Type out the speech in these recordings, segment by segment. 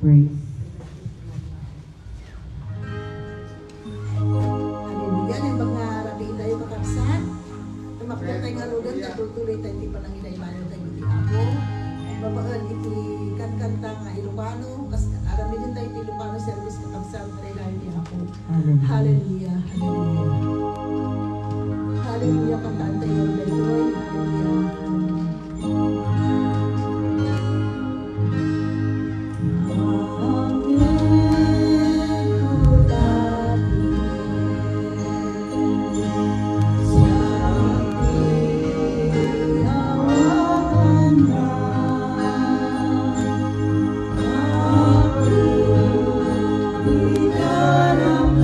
praise. Hallelujah. Yung mga rabi tayo kakabsan. Tumakot tayo nga rudan, natutuloy tayo di pa nang inaimano tayo di ako. Babaan iti kanta nga Ilocano. Kasi arami din tayo Ilocano service kakabsan. Rinay di ako. Hallelujah. Hallelujah. Hallelujah. Kantaan tayo. Hallelujah. Dalam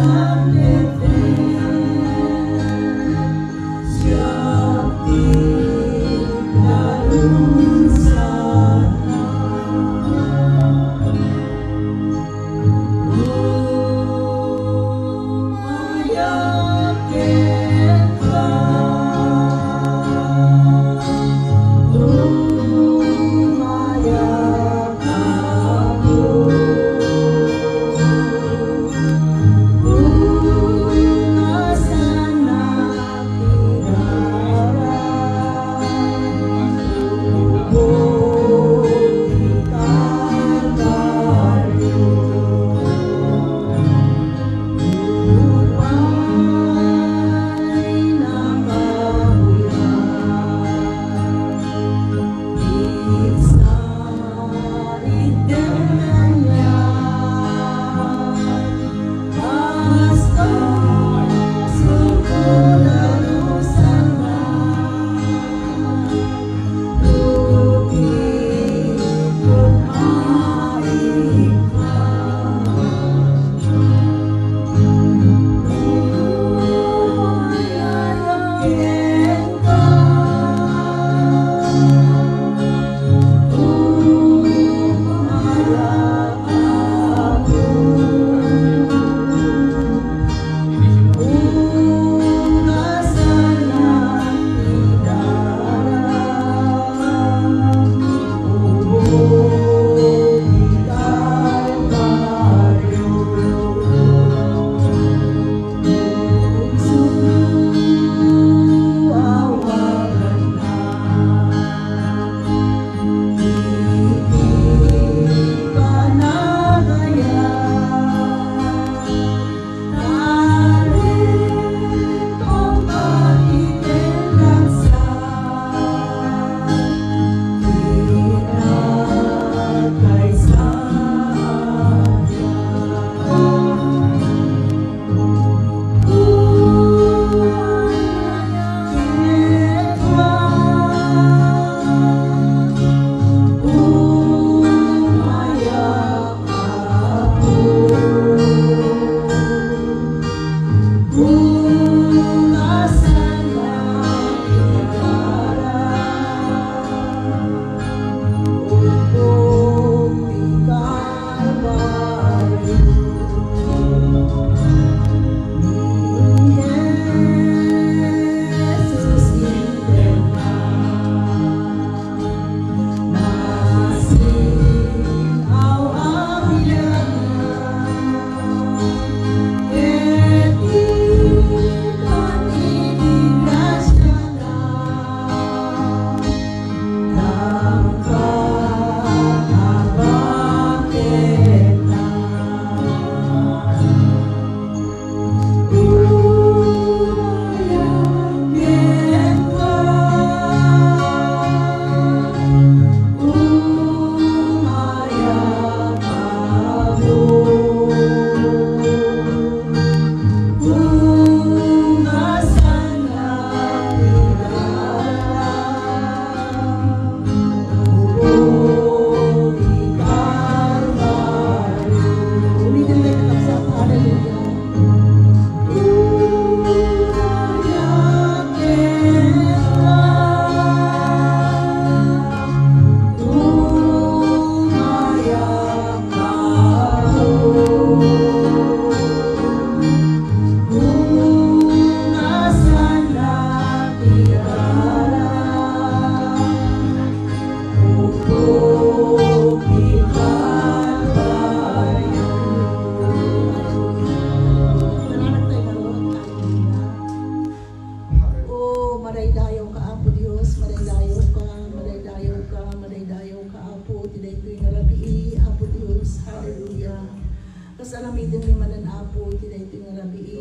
Kas aramidin mi manan Apo, iti dayto nga rabii,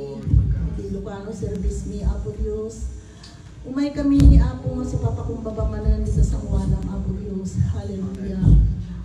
iti Ilocano service mi Apo Dios. Umay kami ni Apo nga si Papa kumbaba manan sa sangwanam Apo Dios. Hallelujah.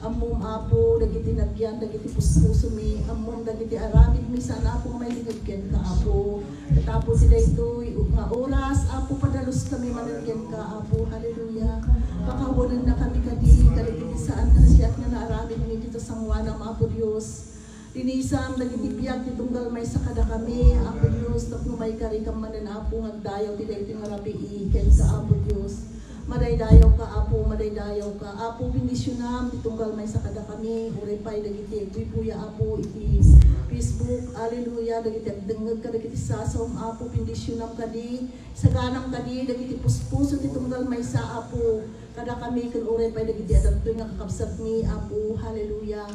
Amom Apo, dagiti nagyan, dagiti puspuso mi, amom dagiti aramid mi sana Apo may linagyan ka Apo. Tapos sila ito, nga oras, Apo padalos kami managyan ka Apo. Hallelujah. Pakawanan na kami kadi, kaligiti saan ka na siya at nga naaramid mi dito sangwanam Apo Dios. Tinisam, dagiti biyag, titunggal may sakada kami, Apo Dios, tapno may karikam manan Apo, ngagdayaw, tila ito nga rabii, ken ka Apo Dios. Madaydayaw ka Apo, madaydayaw ka Apo, bindisyon titunggal may sakada kami, urepay dagiti agwipuya Apo, iti Facebook, hallelujah, dagiti agdengeg ka, dagiti sasom Apo, bindisyon kadi, saganam kadi, dagiti puspuso titunggal may sa Apo, kada kami kan urepay dagiti adagtoy nga kakabsat ni Apo, hallelujah.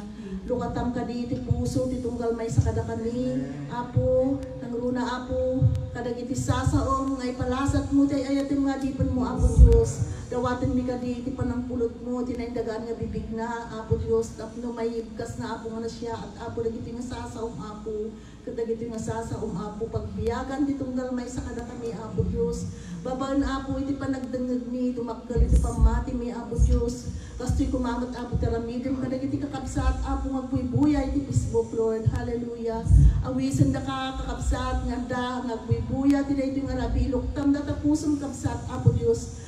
Lukatam kadi, ti puso, titunggal may sakada kami, Apo, nangruna Apo, kadagiti sasaom, ngay palasat mo, tay ayatim nga dipan mo Apo Diyos. Dawatin mi kadi ti panangpulot mo, tinaindagaan nga bibig na Apo Dios, tapno may ibkas na Apo nga na siya, at Apo dagiti nga sasaom Apo, kadagiti nga sasaom Apo, pagbiyagan titunggal may sakada kami Apo Dios. Babaan Apo iti panagdengeg ni, tumakgal iti pamati mi Apo Dios. Kasto'y kumamat Apo taramidem kadagiti kakabsat Apo ngagbuy-buya iti Facebook Lord, hallelujah. Awisan da ka kakabsat nga ngagbuy-buya ti daytoy nga rabi iloktam da tapusong kabsat Apo Dios.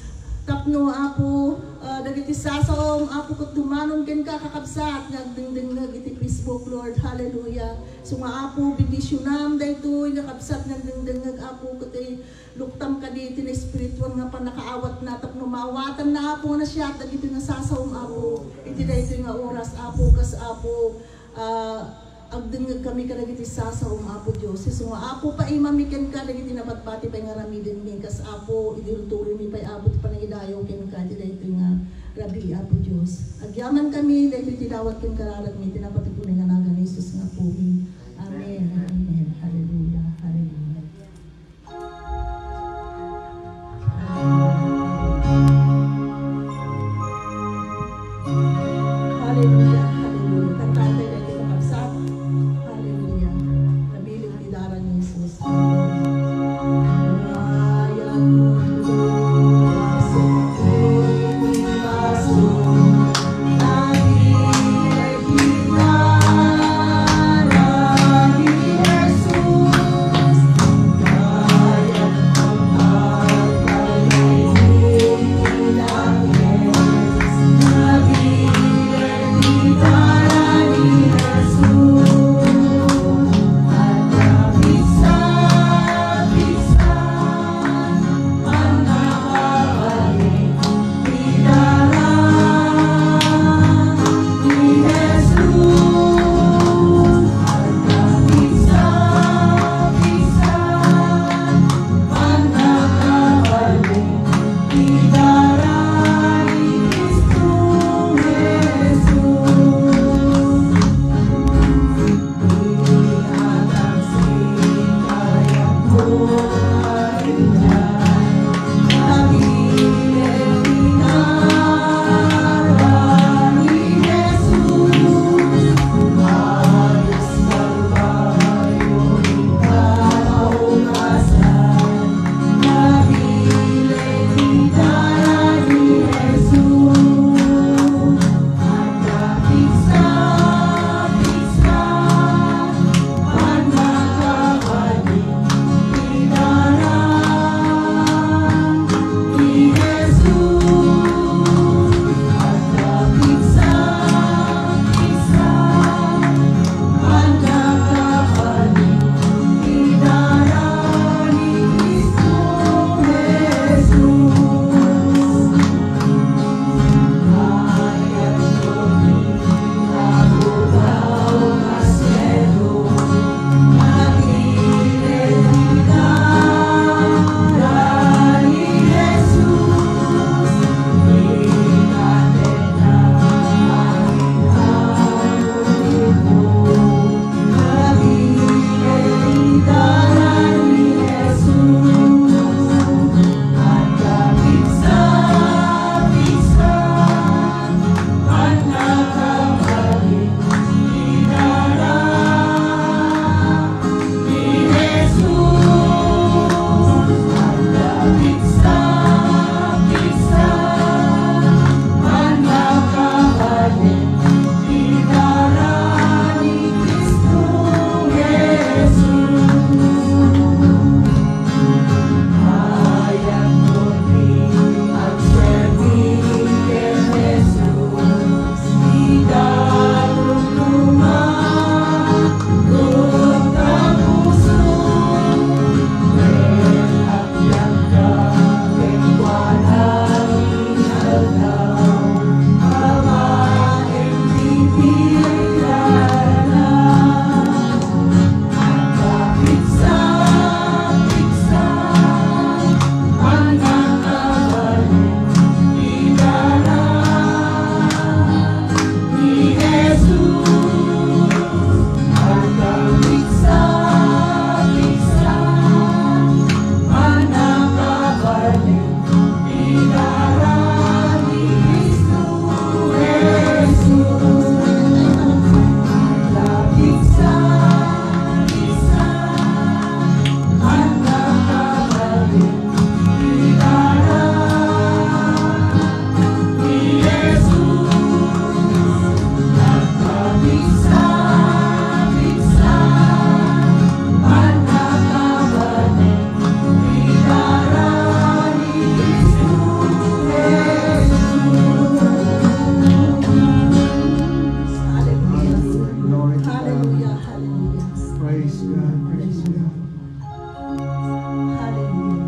Tapno Apo, dagiti sasaom Apo ket dumanon ken ka kakabsat ngagdengdengeg iti Facebook Lord, hallelujah. So nga Apo bendisyonam daytoy nga kabsat ngagdengdengeg Apo ket luktam kadi iti na espiritual nga panakaawat na tapno maawatan na Apo na siya dagiti nga sasaom Apo iti daytoy nga oras Apo kas Apo agdengeg kami kadagiti sasaom Apo Dios. So nga Apo paimamiken ka dagiti napatpati pay nga ramiden mi kas Apo idirutuloy mi pay abot panangidayo ken ka iti daytoy nga rabi Apo Dios. Agyaman kami daytoy tinawat ken kararag mi tinapatikunen nga nagan ni Jesus nga puhi. Amen. Amen. Hallelujah. Hallelujah. Hallelujah. Hallelujah. Kantaan tayo dahil ito kapsat. Hallelujah. Nabiling tidara ni Jesus. Ayat mundo seperti masuk lagi tidara Praise God, praise God. Hallelujah.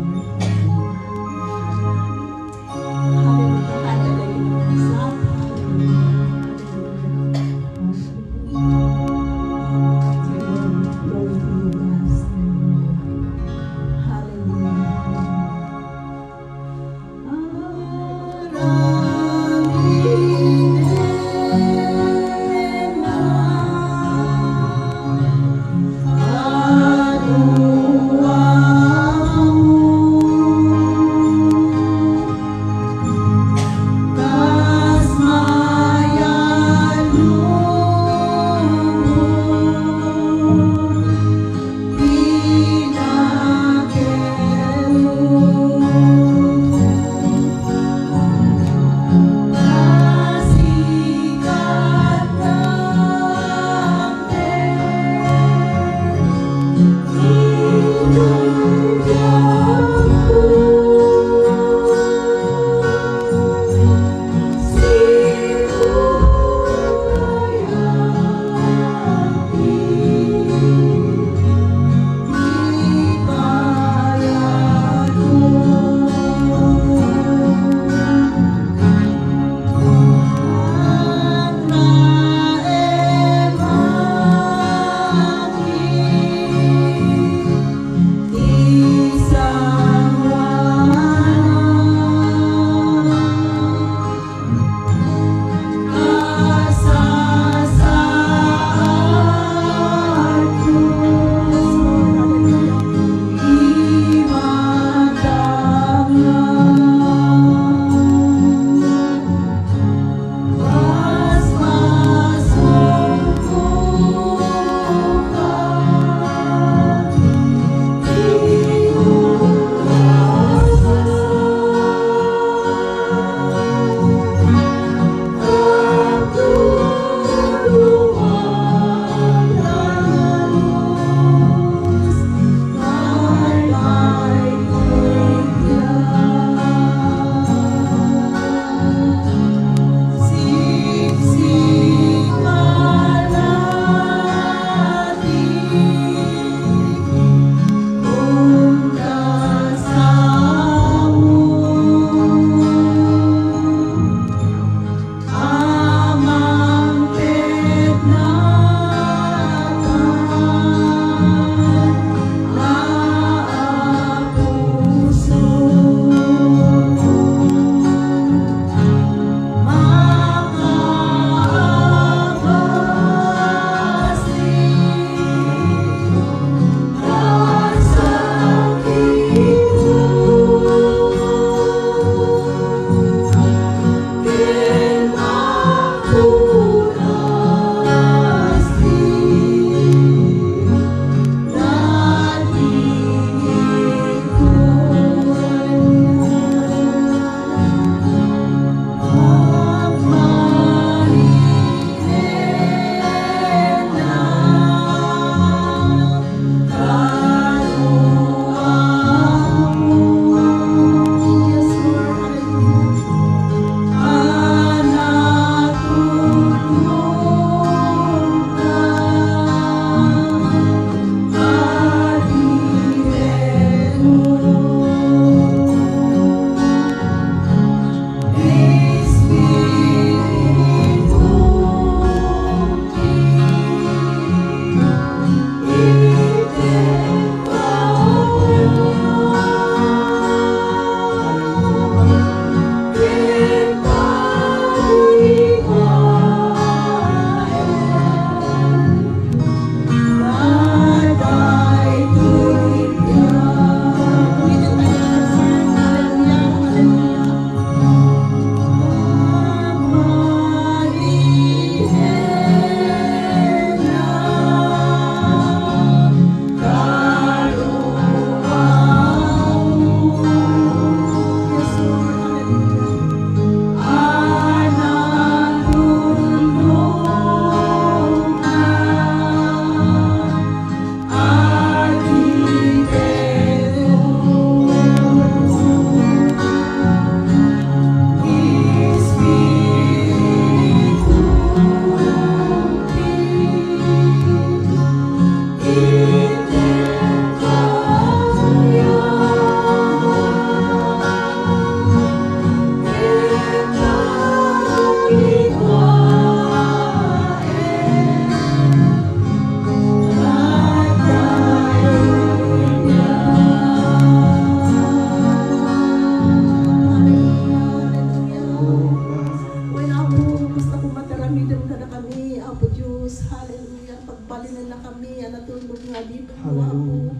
natutulog nga dito mo Apo.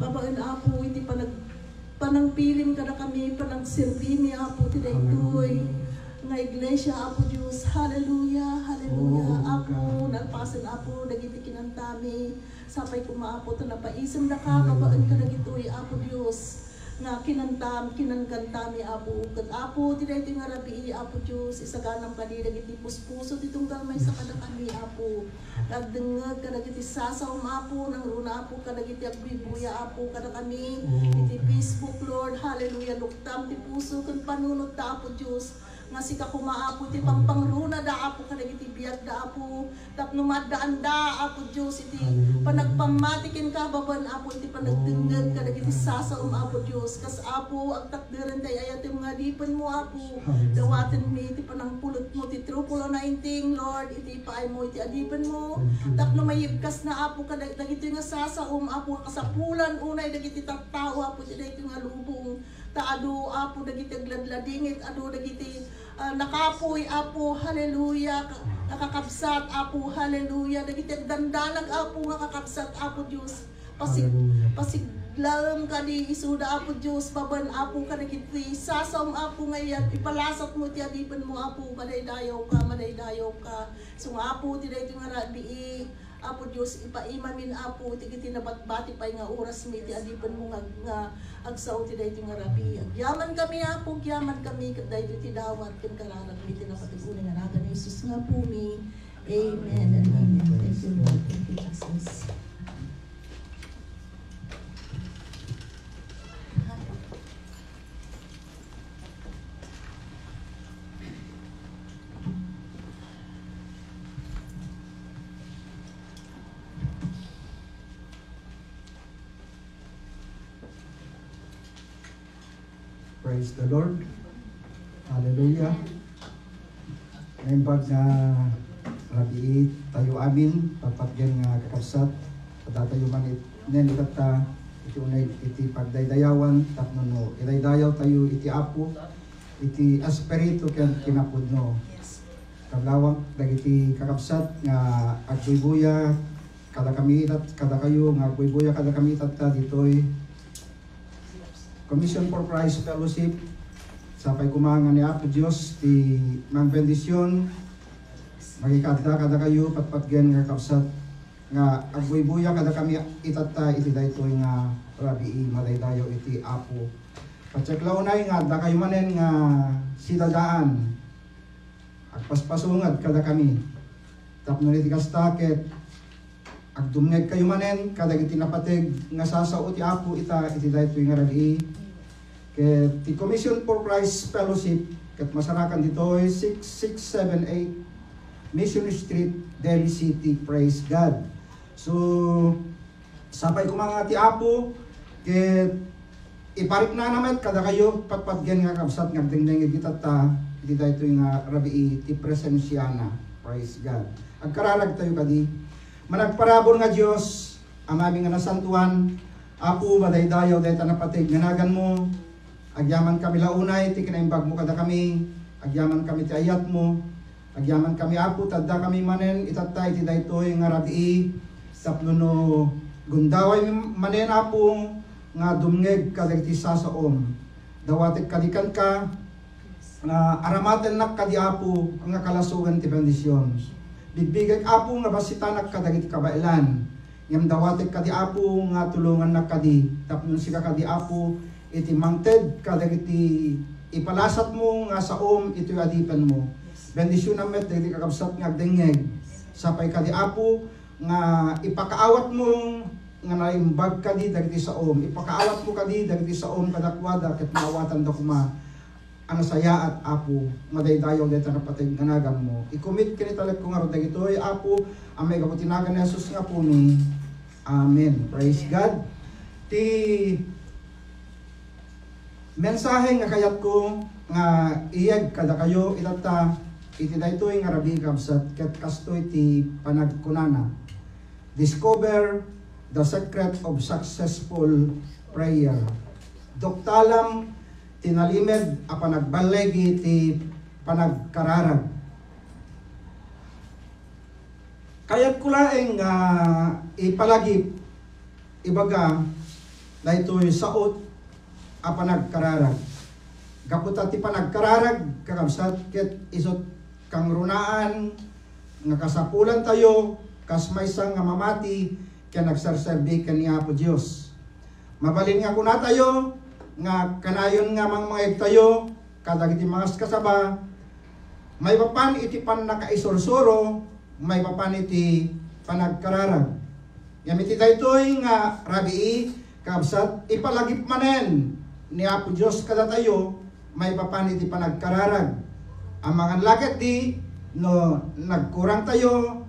Babaen Apo, iti panangpiling ka na kami, panagsirbini Apo, ti daytoy nga iglesia Apo Diyos. Hallelujah, hallelujah. Apo, nalpasan Apo, dagiti kinantami. Sapay kumaapo, ito napaisam na ka, babaen ka na gitoy Apo Diyos. Nga kinangkantami Apo. Kat Apo, ti daytoy nga rabi Apo Diyos, isaganang kani dagiti puspuso, titong galmay sa kada kami Apo. Nagdengag ka dagiti sasaw Apo, nang runa Apo, ka dagiti agbibuya Apo, kada kami. Iti Facebook Lord, hallelujah, luktam ti puso, kan panunod ta Apo Diyos. Nga sika kumaapo, ti pangpangruna da Apo, kadagiti biyag da Apo, tapno madaan da Apo Diyos, iti panagpamatikin ka baban Apo, iti panagdengag kadagiti sasaom Apo Diyos, kas Apo, agtakdiran tayo ayatim nga dipan mo Apo, dawatin mi, iti panangpulot mo, ti trupulo 19 Lord, iti ipaay mo, iti adipan mo, tapno mayibkas na Apo, kadagiti nga sasaom Apo, kasapulan unay, dagiti tattao Apo, iti dagiti nga lubong, taado Apo, dagiti agladladingit, ado dagiti nakapoy Apo, hallelujah, nakakabsat Apo, hallelujah, dagiti dandalag Apo, nga kakabsat Apo Diyos, pasiglam ka di isuda Apo Diyos, baban Apo ka dagiti sasaw Apo ngayon, ipalasat mo ti adipan mo Apo, madaydayaw ka, so Apo, ti dayto nga rabi Apo Diyos, ipaimamin Apo, iti tinabatbati pa nga oras mi, ti adipan mo nga agsaw ti dayto nga rabi. Agyaman kami Apo, agyaman kami, dayto ti dawat, ken kararan mi, tinapatigunan nga naga ni Jesus nga po mi. Amen and amen. Thank you Lord, thank you Jesus. Praise the Lord. Hallelujah. Ngayon pag na rabi tayo amin, papagyan nga kakabsat, padatayo man nen itata, iti unay iti pagdaydayawan, tapno no, idaydayaw tayo iti Apo, iti aspirito ken kinapudno. Kablawang dagiti kakabsat nga agbubuya, kada kami itat, kada kayo nga agbubuya, kada kami itat ditoy Commission for Christ Fellowship, sapay kumangan ni Apo Diyos, ti mang bendisyon, magikadda kada kayo, patpatgen nga kapsat, nga agbuy-buya kada kami itata, iti daytoy nga rabii, madaydayo iti Apo. Patsaklaunay nga, da kayo manen nga sidadaan, agpaspasungad kada kami, tapno iti kastaket, agdumneg kayo manen, kadag iti napatig nga sasao ti Apo iti daytoy nga rabii. Ket ti Commission for Christ Fellowship, ket masarakan dito 6678 Mission Street, Delhi City. Praise God. So, sapay ko mga ti Apo, ket iparik na naman kada kayo, patpatgen nga kapsat, nga dingding itata, iti daytoy nga rabii, ti presensyana. Praise God. Agkararag tayo kadi. Managparabor nga Diyos, amami nga nasantuan, Apo, madaydayaw, dayta napatig, nganagan mo, agyaman kami launay, ti kinaimbag mo kada kami, agyaman kami ti ayat mo, agyaman kami Apo, tadda kami manen, itatay ti daytoy nga rabii, tapno no, gundaway manen Apo, nga dumngeg kada ti sasaom, dawatik kadikan ka, nga aramaten nak kadi Apo, nga kalasugan ti bendisyon. Bigbigay Apo nga basitanak kadagiti kabailan. Ngam dawatek kadi Apo nga tulungan nak kadi. Tapno sika kadi Apo iti mangted kadagiti ipalasat mo nga saom iti adipan mo. Bendisyon namet dagiti kakabsat nga agdengeg. Sapay kadi Apo nga ipakaawat mo nga naimbag kadi dagiti saom. Ipakaawat mo kadi dagiti saom kadakwada ket maawatan da kuma ang saya at Apo, madaydayaw dito na patay ganagam mo. I-commit ka ni talag kong araw dagito, Apo, ang may kaputinagan ni Jesus nga po ni. Amen. Praise God. Ti mensahe nga kayat ko, nga iyag kada kayo, itata, iti daytoy nga rabi kabsat, ket kastoy ti panagkunana. Discover the secret of successful prayer. Doktalam, tinalimed a panagbalegi ti panagkararag. Kaya't ko laeng ipalagip, ibaga, na ito'y saot a panagkararag. Kaputa ti panagkararag, kakabsat, ket isot kang runaan, nga kasapulan tayo, kas maysa nga mamati, kaya nagsarserbi kaniya po Diyos. Mabalin nga kuna tayo, nga kanayon nga mga tayo, kadagiti mga kasaba, may papan iti pan nakaisorsoro, may papan iti panagkararag. Yamiti daytoy nga rabii, kabsat, ipalagip manen ni Apo Diyos kada tayo, may papan iti panagkararag. Ang mga lagat di, no nagkurang tayo,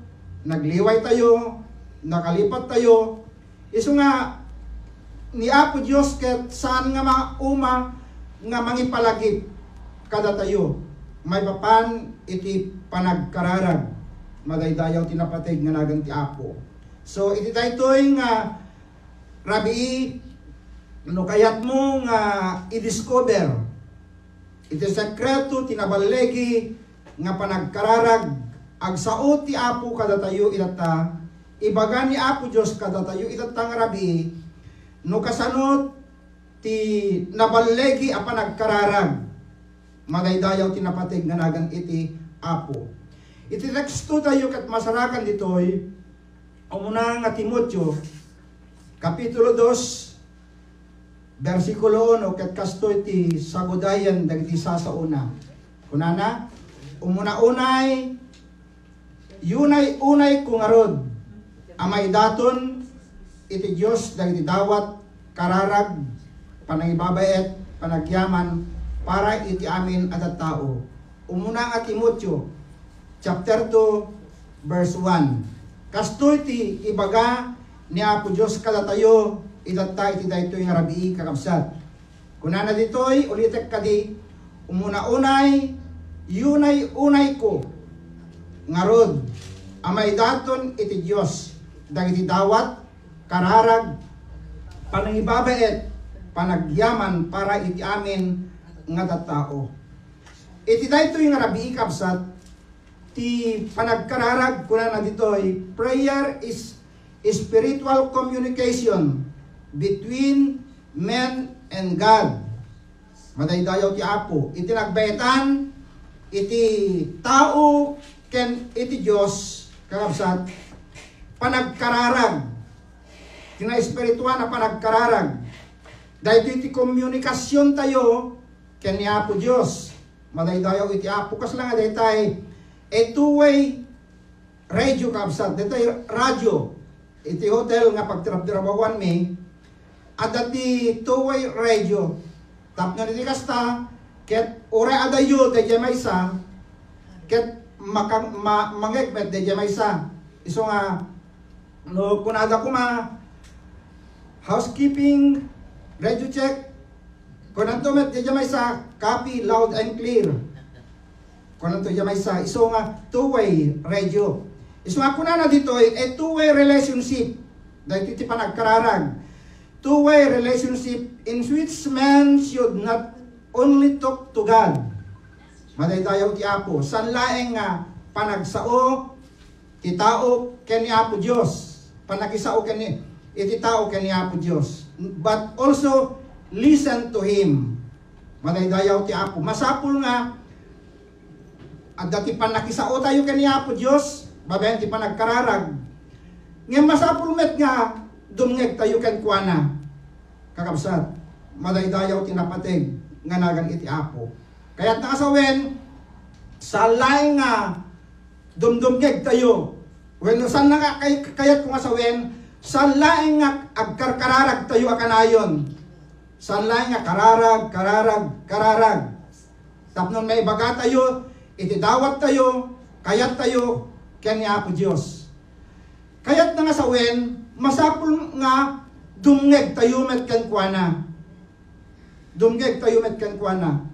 nagliway tayo, nakalipat tayo, iso nga, ni Apo Diyos ket saan nga mauma nga mangipalagip kada tayo may papan iti panagkararag madaydayaw tinapatig nga nagan ti Apo. So iti daytoy nga rabii no kayat mo nga i-discover iti sekreto tinabalegi nga panagkararag agsao ti Apo kada tayo itata ibaga ni Apo Diyos kada tayo itata nga rabii no kasanot ti naballegi a panagkararag madaydayaw tinapatig nga nagan iti Apo. Iti teksto tayo kat masarakan ditoy umuna nga Timoteo kapitulo 2 versikulo 1 ket kasto iti sagudayan dagiti sasauna. Kunana umuna-unay yunay-unay kungarod amay daton iti Diyos dagiti dawat kararag panangibabaet panagyaman para iti amin at tao. Umuna nga Timoteo chapter 2 verse 1. Kasto iti ibaga ni Apo Diyos kada tayo itata iti daytoy nga rabii kakabsat. Kunana ditoy ulitek kadi umuna-unay yunay-unay ko ngarod amay daton iti Diyos dagiti dawat kararag, panangibabaet, panagyaman para iti amin nga tattao. Iti daytoy nga rabii kabsat, ti panagkararag kuna na ditoy, prayer is spiritual communication between men and God. Madaydayaw ti Apo. Iti nagbaetan, iti tao, ken iti Diyos, kakabsat, panagkararag. Tina-espirituan na panagkararag. Dahil iti komunikasyon tayo ken ni Apo Diyos. Madaydayaw iti Apo. Kas lang dahil tayo a two-way radio kabsat. Dahil tayo radyo. Iti hotel nga pagtirap-tirabawan mi. At dati two-way radio. Tap nga niti kasta. Ket ore adayo dahil may isa. Ket mangekmet dahil may isa. Iso nga no kunada ko housekeeping, radio check, kunanto met di jamay sa copy loud and clear. Kunanto jamay sa iso nga two-way radio. Iso nga kunana dito ay two-way relationship. Dahil iti panagkararag. Two-way relationship in which man should not only talk to God. Madaydayaw ti Apo. Sanlaeng nga panagsao ti tao ken ni Apo Diyos. Panagisao ken ni iti tao kaniya po Diyos. But also, listen to Him. Madaydayaw ti Apo. Masapul nga, at dati panakisao tayo kaniya po Diyos, babayan ti panagkararag. Ngayon masapul met nga, dumngeg tayo kenkwana. Kakabsat, madaydayaw ti napatig, nga nagan iti Apo. Kaya't nakasawen, sa laing nga, dumdumgeg tayo. Well, saan na nga, kaya't kung asawen, saan laing nga agkarkararag tayo akanayon. Saan laing nga kararag. Tapnon may baga tayo, itidawat tayo, kayat tayo, kanya po Diyos. Kayat na nga sawen, masapul nga dumngeg tayo met kenkwana. Dumngeg tayo met kenkwana.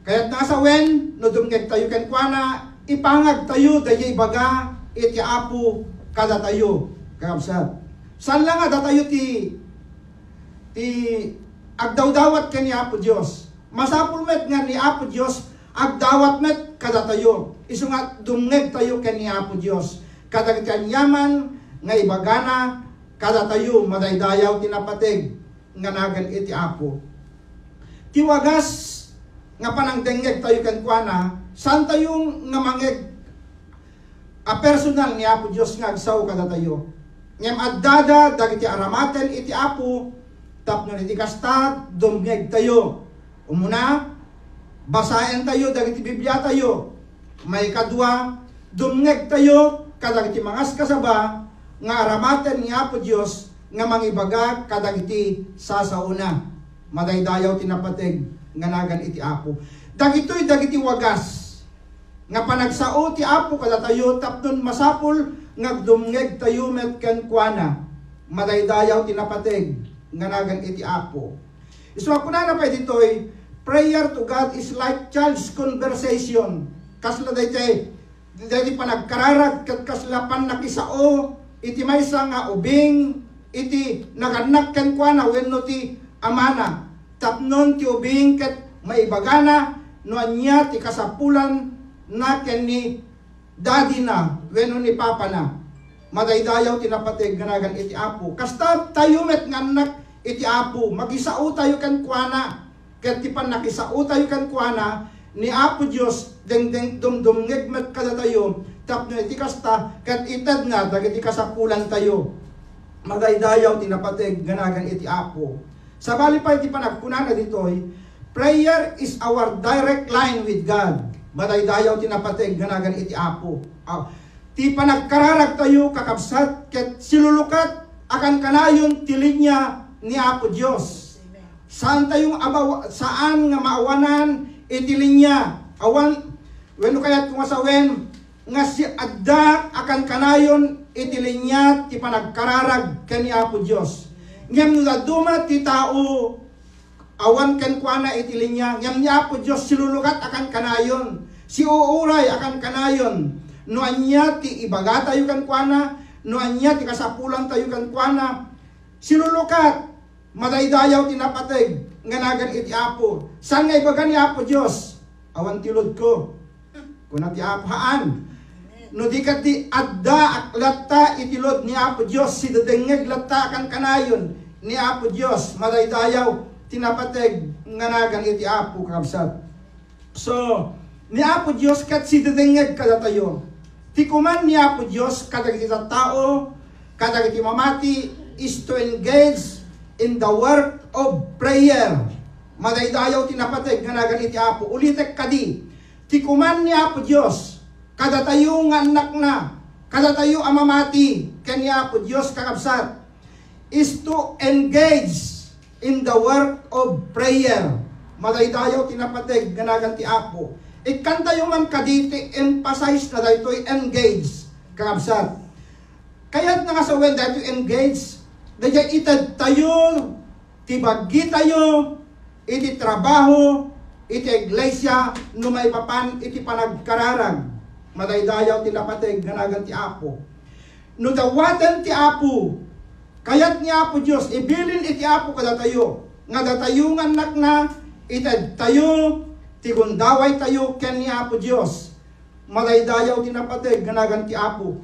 Kayat na nga sawen, no dumngeg tayo kenkwana, ipangag tayo, dayay baga, iti Apo kada tayo. Kakabsat. Saan lang nga datayo ti agdawdawat ka ni Apo Diyos. Masapul met nga ni Apo Diyos agdawat met kada tayo. Iso nga dumngeg tayo ka ni Apo Diyos. kadagiti anyaman nga ibagana kada tayo madaydayaw tinapateg nga nagan iti Apo. Tiwagas nga panangdengeg tayo kankwana, saan tayong nga mangeg a personal ni Apo Diyos nga agsaw kada tayo. Ngem addada dagiti aramaten iti Apo, tapno iti kasta dumngeg tayo. Umuna, basayan tayo dagiti Biblia tayo. May kadwa, dumngeg tayo kadagiti mangas kasaba nga aramaten ni Apo Diyos nga mangibaga kadagiti sasauna. Madaydayaw tinapateg nga nagan iti Apo. Dagitoy dagiti wagas nga panagsao ti Apo kada tayo tapnon masapul nga dumngeg tayo met kankwana. Madaydayaw tinapateg nga nagan iti Apo. So ako na pa ditoy, prayer to God is like child's conversation. Kasla daytay dahil panagkararag kat kaslapan nakisao iti maysa nga ubing iti naganak kankwana wenno ti amana tapnon ti ubing ket maibagana no anya ti kasapulan na ken ni daddy na wenno ni papa na. Madaydayaw tinapateg ganagan iti Apo. Kasta tayo met nga anak iti Apo, magisao tayo kankwana ket ti panakisao tayo kankwana ni Apo Dios dengdeng dumdumngeg met kada tayo tapno iti kasta ket ited nga dagiti kasapulan tayo. Madaydayaw tinapateg ganagan iti Apo. Sabali pa iti panagkunana ditoy, prayer is our direct line with God. Madaydayaw tinapateg ganagan iti Apo. Ti panagkararag tayo kakabsat ket silulukat akan kanayon ti linya ni Apo Dios. Saan tayong saan nga maawanan iti linya awan wenno kayat kung asawen nga si adda akan kanayon iti linya ti panagkararag ken ni Apo Dios. Ngem naduma ti tao awan ken kuana iti linya ngem ni Apo Dios silulukat akan kanayon. Si uuray akan kanayon. No anya ti ibaga tayo kan kuana, no anya ti kasapulan tayo kan kuana. Silulukat madaydayaw tinapateg nga nagan iti Apo. Saan nga ibaga ni Apo Dios? Awan tilod ko. Kuna ti aphaan. No di kat ti adda aklatta itilod ni Apo Dios si dadengeg latta kan kanayon ni Apo Dios. Madaydayaw tinapateg nga nagan iti Apo kakabsat. So, ni Apo Dios kat si dadengeg kada tayo. Ti kuman ni Apo Dios kadagiti tao, kadagiti mamati is to engage in the work of prayer. Madaydayaw tinapateg nga nagan iti Apo. Ulitek kadi. Ti kuman ni Apo Dios kada tayo nga anak na, kada tayo amamati ken ni Apo Dios kakabsat is to engage in the work of prayer. Madaydayaw tinapateg nga nagan ti Apo. Ikan tayo man kaditi emphasize na dahito engage kakabsat. Kaya't nga sa when dahito engage, dahito itad tayo, tibagi tayo, iti trabaho, iti iglesia, no may papan, iti panagkararag. Madaydayaw tinapateg ganagan ti Apo. No dawatan ti Apo, kaya't ni Apo Diyos, ibilin iti Apo kada tayo, nga datayo nga anak na, itad tayo, tigundaway tayo ken ni Apo Dios. Madaydayaw tinapateg ganagan ti Apo.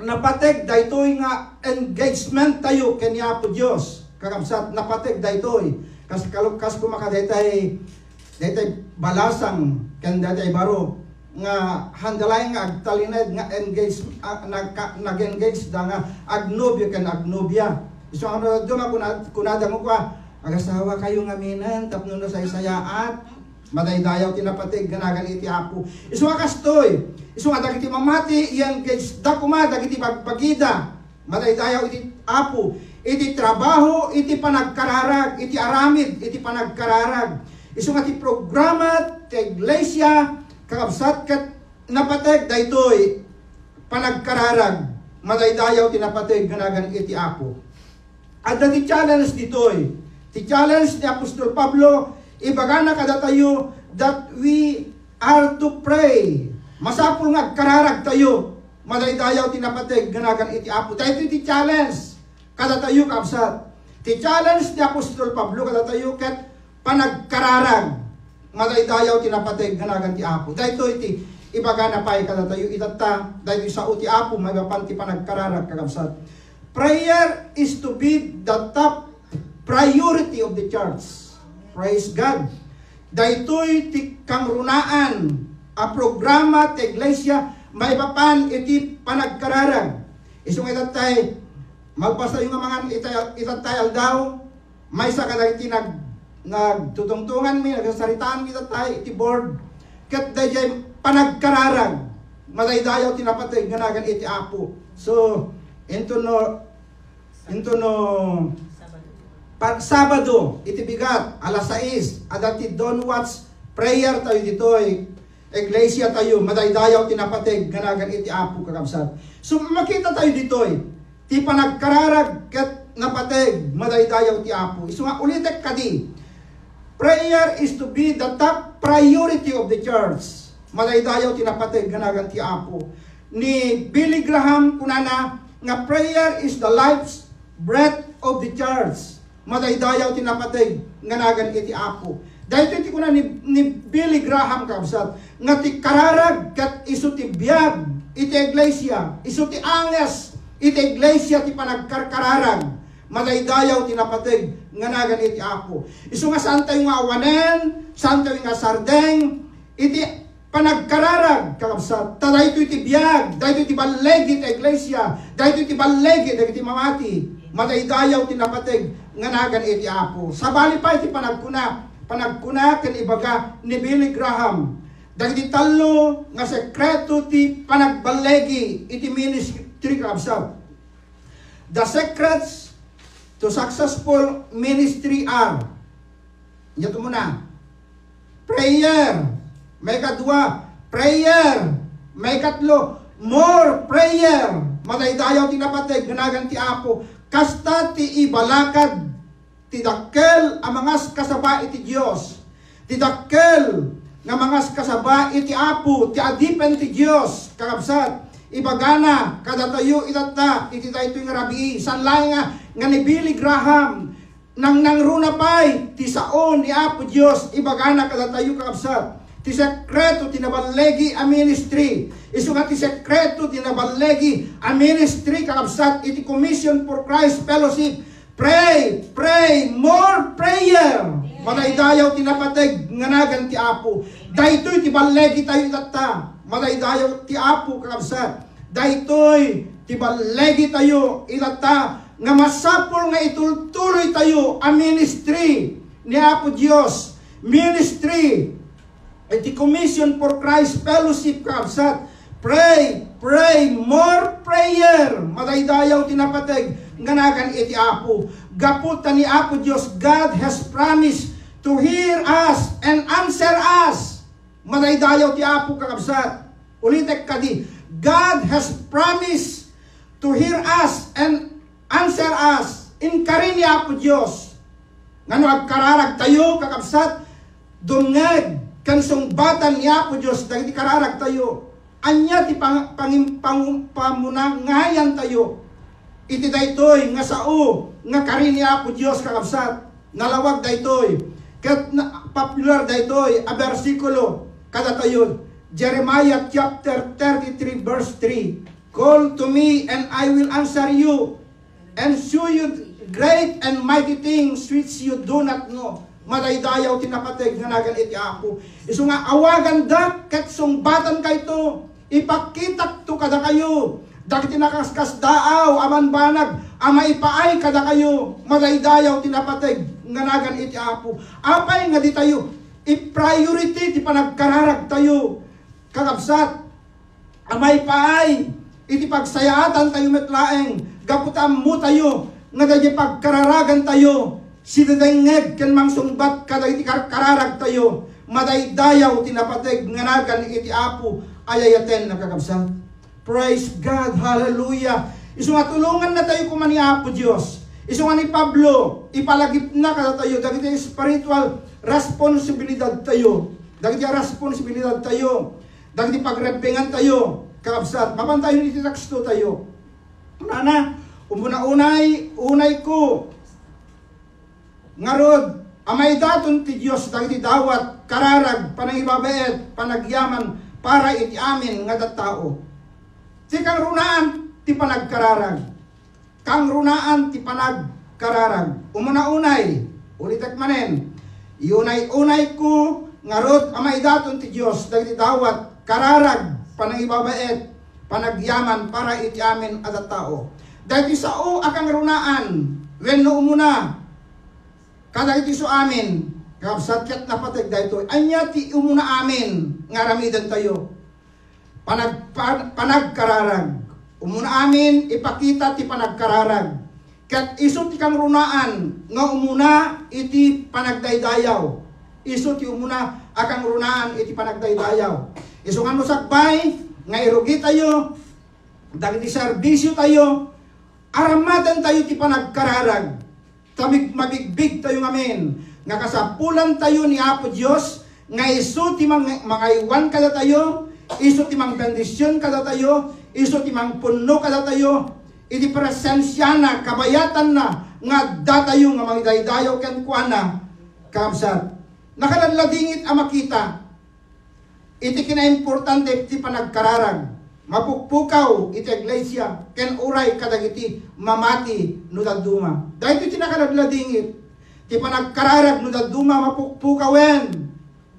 Napateg daytoy nga engagement tayo ken ni Apo Dios. Kakabsat napateg daytoy. Kas kalukas kumakadaytay daytay balasang ken daytay baro nga handalay nga agtalined nga engage nag-engage da nga agnobyo ken agnobya. So ano duma kunada mo kwa agasawa kayo nga minan tapno no saysayaat. Madaydayaw tinapateg ganagan iti Apo. Isu kastoy, isu dagiti mamati yang dakuma dagiti pagpagida. Madaydayaw iti Apo, iti trabaho, iti panagkararag, iti aramid, iti panagkararag. Isu ti programa ti iglesia kakabsat ket napateg daytoy panagkararag. Madaydayaw tinapateg ganagan iti Apo. Adda ti challenge ditoy. Ti challenge ni Apostol Pablo ibaga na kada tayo that we are to pray. Masapul nga kararag tayo. Madaydayaw tinapateg ganagan iti Apo. Dahito iti challenge kada tayo kapsat. Ti challenge ni Apostol Pablo kada tayo ket panagkararag. Madaydayaw tinapateg ganagan ti Apo. Dahito iti ibaga na pa'y kada tayo itata, dahil sa uti apo, may mapanti pa nagkararag kakabsat. Prayer is to be the top priority of the church. Praise God. Daytoy ti kang runaan, a programa ti iglesia, may papan iti panagkararag. Isong itatay, magpasa yung mga itatay aldaw, may sa kadagiti nagtutungtungan mi, nagsasaritaan mi itatay, iti board, kat dayjay panagkararag, madaydayaw tinapatay, ganagan iti apo. So, into no Sabado, iti bigat, alas 6, adati don't watch prayer tayo ditoy, iglesia tayo, madaydayaw tinapatay, ganagan iti apo kakabsat. So, makita tayo ditoy, ti panagkararag kat napateg, madaydayaw ti apo. Iso nga ulitek kadi, prayer is to be the top priority of the church. Madaydayaw ti napateg, ganagan ti apo. Ni Billy Graham kunana, nga prayer is the life's breath of the church. Madaydayaw ti napateg, ganagan iti apo. Dahil iti kuna ni Billy Graham kabsat, nga ti kararag kat iso ti biyag, iti iglesia, iso ti anges, iti iglesia ti panagkarkararag, madaydayaw ti napateg, nganagan iti apo. Isu nga saan tayo nga awanen, saan tayo nga sardeng, iti panagkararag kakabsat, dahito iti biyag, dahito iti balegi iti iglesia, dahito iti balegi iti mamati, madaydayaw ti napateg, nganagan iti apo. Sabali pa iti panagkuna ken ibaga ni Billy Graham, dagiti talo nga sekreto ti panagbalegi iti ministry kakabsat. The secrets to successful ministry are, ito muna, prayer, may kadwa, prayer, may katlo, more prayer, madaydayaw tinapateg, ganagan ti apo, kasta ti ibalakad, ti dakkel ang mga kasaba iti Diyos, ti dakkel nga mga kasaba iti apo, ti adipen ti Diyos, kakabsat, ibagana, kada tayo itata, iti tayo ito yung rabi, sanlay nga ni Billy Graham, nang runapay, ti saon ni apo Diyos, ibagana, kada tayo kakabsat, ti sekreto, tinabalegi a ministry, iso nga ti sekreto, tinabalegi a ministry, kakabsat, iti Commission for Christ Fellowship, pray, more prayer, madaydayaw tinapateg, nganagan ti apo, daytoy ti balegi tayo itata, madaydayaw ti apo kakabsat, daytoy ti balegi tayo itata, nga masapol nga itultuloy tayo a ministry ni apo Dios, ministry iti Commission for Christ Fellowship kakabsat, pray, more prayer, madaydayaw tinapateg, nganagan iti apo, gaputan ni apo Dios, God has promised to hear us and answer us, madaydayaw ti apo kakabsat, ulitek kadi, God has promised to hear us and answer us, inkarin ni apo Dios, ngano agkararag tayo kakabsat, dungeg kansong batan ni apo Dios, dagiti kararag tayo, anya ti pamunangayan tayo, iti daytoy nga sao nga karin ni apo Dios kakabsat, nalawag daytoy, ket popular daytoy a bersikulo kada tayo, Jeremiah chapter 33 verse 3, call to me and I will answer you and show you great and mighty things which you do not know. Madaydayaw tinapateg, nganagan iti apo. Isu nga awagan da ket sungbatan kayto, ipakita to kada kayo, dagiti nakaskas daaw aman banag, ama ipaay kada kayo, madaydayaw tinapateg, nganagan iti apo. Apay nga di tayo i-priority ti panagkararag tayo kakabsat, amay paay iti pagsayaatan tayo metlaeng, gaputam mo tayo nga dayjay pagkararagan tayo, sidadengeg ken mangsungbat kada iti kararag tayo, madaydayaw tinapateg, nganagan iti apo, ayayaten na kakabsat. Praise God, hallelujah. Isu nga tulungan na tayo kumani apo Dios, isu nga ni Pablo, ipalagip na kada tayo, dagiti spiritual responsibilidad tayo, dagiti responsibilidad tayo, dagiti pagrepengan tayo, kakabsat, mapantayo ni titaksto tayo. Nana, unay ko, ngarod, amay daton ti Dios, dagiti dawat, kararag, panangibabaet, panagyaman, para iti amin nga tattao. Ti kang runaan ti panagkararag. Kang runaan ti panagkararag. Umuna-unay, ulitak manen, iunay-unay ko ngarot amay daton ti Dios dagiti dawat kararag panangibabaet panagyaman para iti amin at tattao. Dagiti sao akang runaan wenno umuna kadagiti so amin kapsat ket napateg daytoy anya ti umuna amin nga ramidan tayo panagkararag. Umuna amin ipakita ti panagkararag. Ket isu ti kang runaan nga umuna iti panagdaydayaw. Isu ti umuna akang runaan iti panagdaydayaw. Isu nga no sakbay nga irugi tayo dagiti serbisyo tayo aramadan tayo ti panagkararag. Mabigbig tayo ngamin nga kasapulan tayo ni Apo Dios nga isu ti mga iwan kada tayo, isu ti mang bendisyon kada tayo, isu ti mang punno kada tayo, iti presensya na kabayatan na nga datayo nga magdaydayaw ken kuana kamsat. Nakaladladingit a makita iti kinaimportante ti panagkararag. Mapukpukaw iti iglesia ken uray kadagiti mamati no daduma. Dahil iti nakaladladingit ti panagkararag no daduma mapukpukawen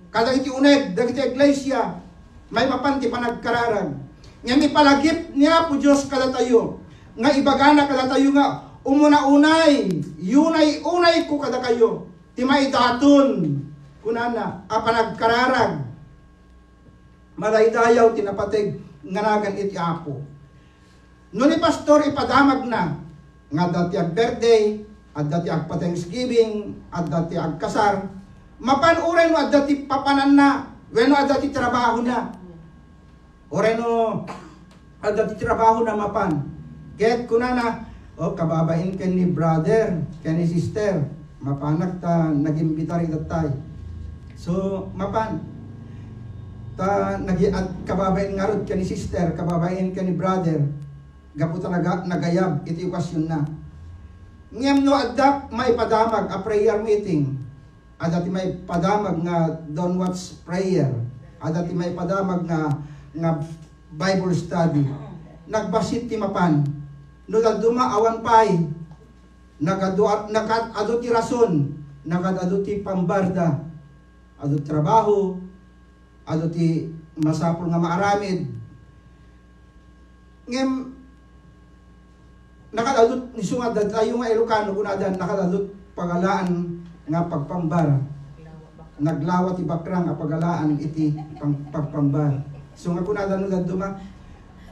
kadagiti uneg dagiti iglesia may mapan ti panagkararag. Nga ipalagip niya po Diyos kada tayo nga ibagana kada tayo nga umuna-unay yunay-unay ko kada kayo ti maidaton kunana a panagkararag malaydayaw tinapateg nganagan iti Apo. No ni pastor ipadamag na nga dati ag birthday at dati ag pa-Thanksgiving at dati ag kasar mapanuray no at dati papanan na wenno at dati trabaho na oreno at dati trabaho na mapan ket kunana kababain ken ni brother ken ni sister mapanak ta nag-imbitari datay so mapan ta at kababain ngarod ken ni sister kababain ken ni brother gapu talaga nagayab iti okasyon na ngem no adda may padamag a prayer meeting adati may padamag nga don't watch prayer adati may padamag nga Bible study nagbasit ti mapan no daduma awan pay nagadu ti rason nagadu ti pambarda adu trabaho adu ti masapol nga maaramid ngem nakadadut ni sungad tayo nga Ilocano kunadan nakadadut pagalaan nga pagpambar naglawat ti bakrang a pagalaan iti pagpambar so nga kunadan no daduma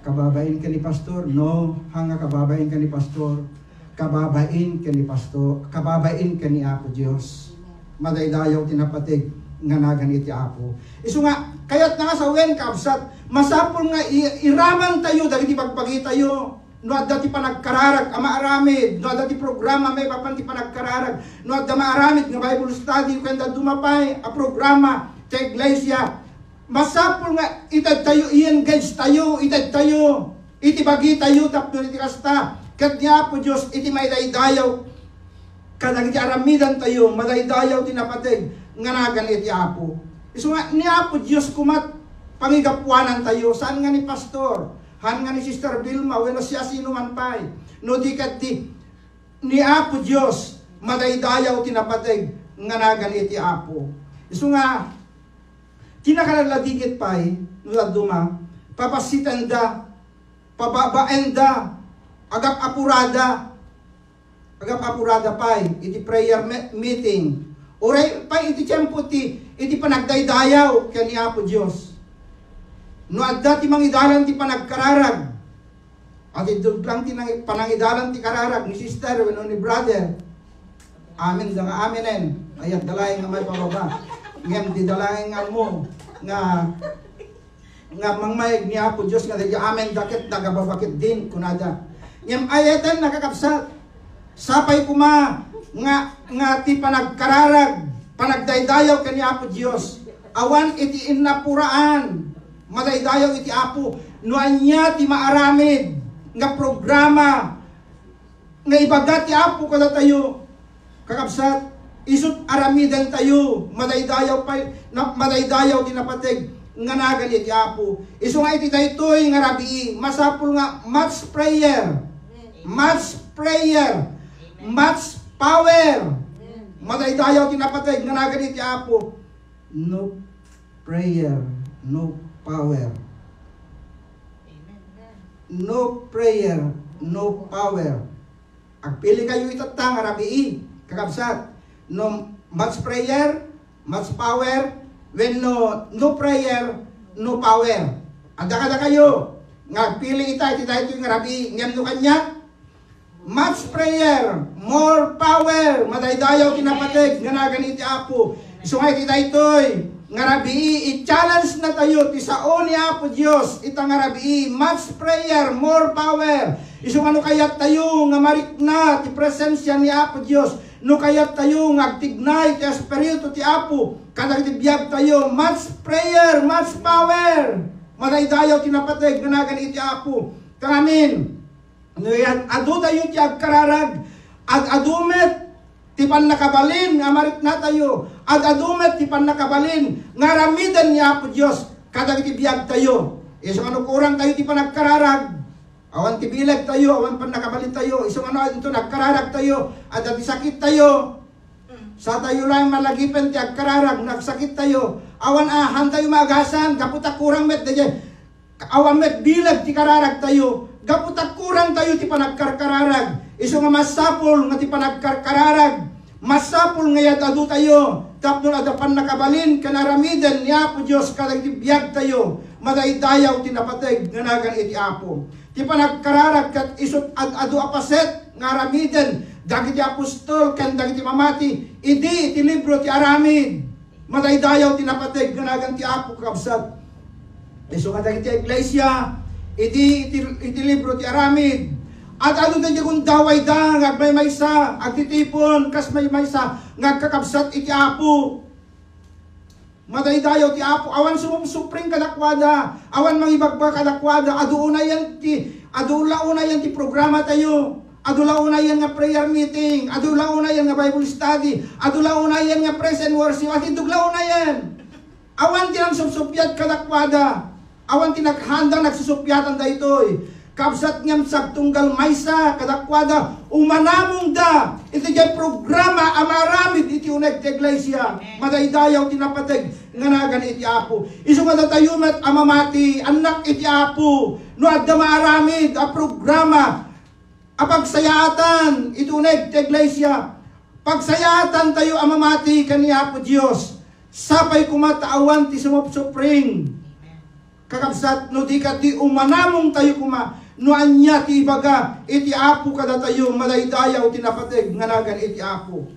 kababain ka ni pastor no hanga kababain ka ni pastor kababain ka ni pastor kababain ka ni Apo Dios madaydayaw tinapateg nganagan iti Apo isu nga kayat nga sa wen kabsat masapol nga iraman tayo dagiti pagpagi tayo no adda ti panagkararag ama aramid no adda ti programa may papan ti panagkararag no adda maaramid nga Bible study ken dumapay a programa ti iglesia masapol nga itad tayo i-engage tayo itad tayo iti bagi tayo tapno iti kasta ket ni Apo Dios iti maydaydayaw kadagiti aramidan tayo madaydayaw tinapateg nganagan iti Apo isu nga ni Apo Dios kumat pangigapuanan tayo saan nga ni pastor han nga ni Sister Vilma wenno siya sino man pay no di ket ni Apo Dios madaydayaw tinapateg nganagan iti Apo isu nga kinakaladigit pay no duma papasitanda pababaenda agap apurada pay iti prayer meeting oray pay iti tiempo iti panagdaydayaw ken ni Apo Dios no adda ti mangidalan ti panagkararag at iduglang ti panangidalan ti kararag ni sister wenno ni brother amen da nga amenen ayat dalaing nga may pababa ngem di dalaing nga mo nga mangmayeg ni Apo Dios nga di amen dakit nagababakit din kunada ngem ayatan nakakapsat sapay kuma nga ti panagkararag panagdaydayaw ken ni Apo Dios awan iti innapuraan madaydayaw iti Apo no anya ti maaramid nga programa nga ibagat ti Apo kada tayo kakabsat isut aramidan tayo madaydayaw tinapateg nga nagan iti Apo. Isu nga iti daytoy nga rabii, masapul nga much prayer, much prayer, much power. Madaydayaw tinapatay nga nagan iti Apo. No prayer, no power. No prayer, no power. Agpili kayo itatang rabii, kakabsat. No much prayer, much power. When no prayer, no power. Ada kayo. Ngagpili ita ito yung rabii. Ngam no kanya. Much prayer, more power. Madaydayaw tinapatay nga nagan iti Apo. So nga iti daytoy nga rabii, i-challenge na tayo ti sao ni Apo Dios ita nga rabii, much prayer, more power. Isu ano kayat tayo nga marikna ti presensya ni Apo Dios, no kayat tayo nga agtignay ti espiritu ti Apo, kada iti biyag tayo, much prayer, much power. Madaydayaw tinapateg nga nagan iti Apo. Kangamin, no yan, adu tayo ti agkararag, adumet ti panakabalin nga marikna tayo, adumet ti panakabalin nga ramidan ni Apo Dios kada iti biyag tayo. Isu ano kurang tayo ti panagkararag, awan ti bilag tayo, awan panakabalin tayo. Isu ano ito nagkararag tayo, at ti sakit tayo. Sa tayo lang malagipen ti agkararag, nagsakit tayo. Awan ahan tayo magasan, kaputak kurang met daye. Awan met bilag ti kararag tayo, kaputak kurang tayo ti panagkarkararag. Isu nga masapol nga ti panagkarkararag, masapol nga yadado tayo, tapno adapan nakabalin kanaramidan ni Apo Dios kada iti biyag tayo, madaydayaw tinapateg nga nagan iti Apo. Ti panagkararag kat isut adu apaset nga aramidan dagiti apostol ken dagiti mamati, idi iti libro ti aramid, madaydayaw tinapateg nga nagan ti Apo kakabsat. Isu nga dagiti iglesia, idi iti libro ti aramid. At ano tayo kung daway da, ngagmay maysa, agtitipon, kas may maysa, ngagkakabsat iti Apo. Madaydayaw ti Apo, awan sumupring kadakwada, awan mangibagba kadakwada, adula yan ti programa tayo, adula yan nga prayer meeting, adula yan nga Bible study, adula yan nga praise and worship, at idugla yan. Awan tinang supsupiat kadakwada, awan tinaghandang nagsusupyatan da ito'y. Kabsat ngam sagtunggal maysa kadakwada umanamong da iti jay programa amaramid iti uneg ti iglesia, madaydayaw tinapateg nga nagan iti Apo. Isu nga datayumet amamati anak iti Apo, no adda maaramid a programa a pagsayaatan iti uneg ti iglesia. Pagsayaatan tayo amamati kani Apo Dios, sapay kumataawan ti sumupsupring kakabsat no di ka di umanamong tayo kuma, no anya ti ibaga iti Apo kada tayo, madaydayaw tinapateg nga nagan iti Apo.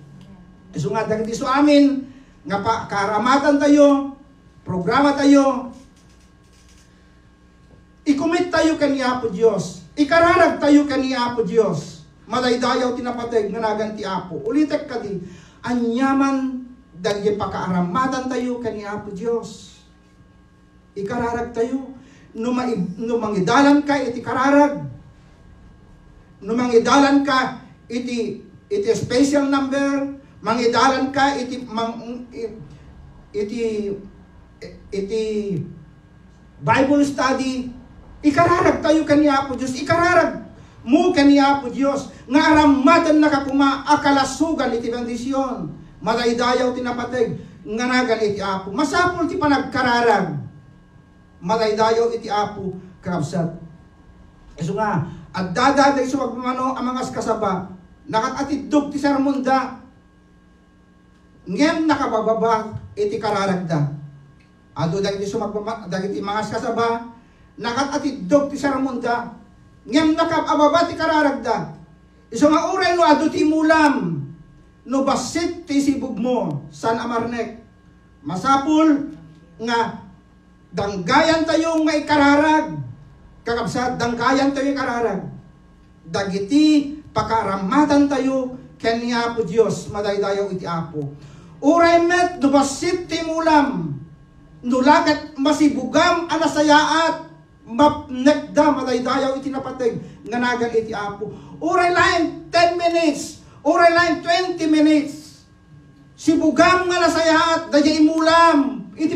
Isu nga dagiti so amin nga karamatan tayo, programa tayo, ikumit tayo kani Apo Dios, ikararag tayo kani Apo Dios, madaydayaw tinapateg nga nagan ti Apo. Ulitek kadi anyaman dagiti pakaaramatan tayo kani Apo Dios. Ikararag tayo, no mangidalan ka iti kararag, no mangidalan ka iti special number, mangidalan ka iti Bible study, ikararag tayo kani Apo Dios, ikararag mo kani Apo Dios, nga aramatan nakakuma akalasugan iti bendisyon, madaydayaw tinapateg nga nagan iti Apo. Masapul ti panagkararag, madaydayaw iti Apo kakabsat. Isu nga, at dadaday sa magmano ang mga kasaba, nakatitidog ti sermunda, ngem nakabababa iti kararagda. Ado dagiti dagiti mga kasaba, nakatitidog ti sermunda, ngem nakabababa ti kararagda. Isu nga uray no ado ti mulam, no basit ti sibug mo, San Amarnek. Masapul nga danggayan tayo nga ikararag, kakabsat, danggayan tayo ikararag. Dagiti pakaramatan tayo kani Apo Dios, madaydayaw iti Apo. Uray met dubasit ti mulam, nulagat masibugam anasayaat, mapnekda madaydayaw iti napateg nga nagan iti Apo. Uray lain 10 minutes, uray lain 20 minutes. Sibugam nga nasayaat, dayay mulam, iti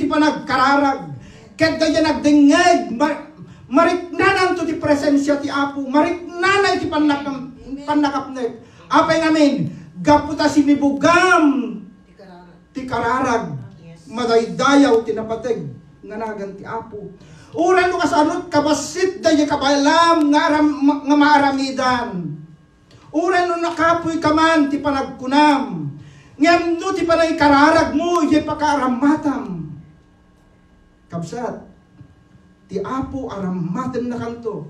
panagkararag. Ket daya nagdengeg, mariknanan to ti presensya ti Apo, mariknana iti panakapnek. Apay ngamin, gaputa sinibugam ti kararag, madaydayaw tinapateg, nganagan ti Apo. Uran no kasanot kabasit daya kabalam nga maaramidan. Uran no nakapoy kaman ti panagkunam. Ngem no ti panay kararag mo, iti pakaaramatam. Kabsat, ti Apo aramatan na kanto,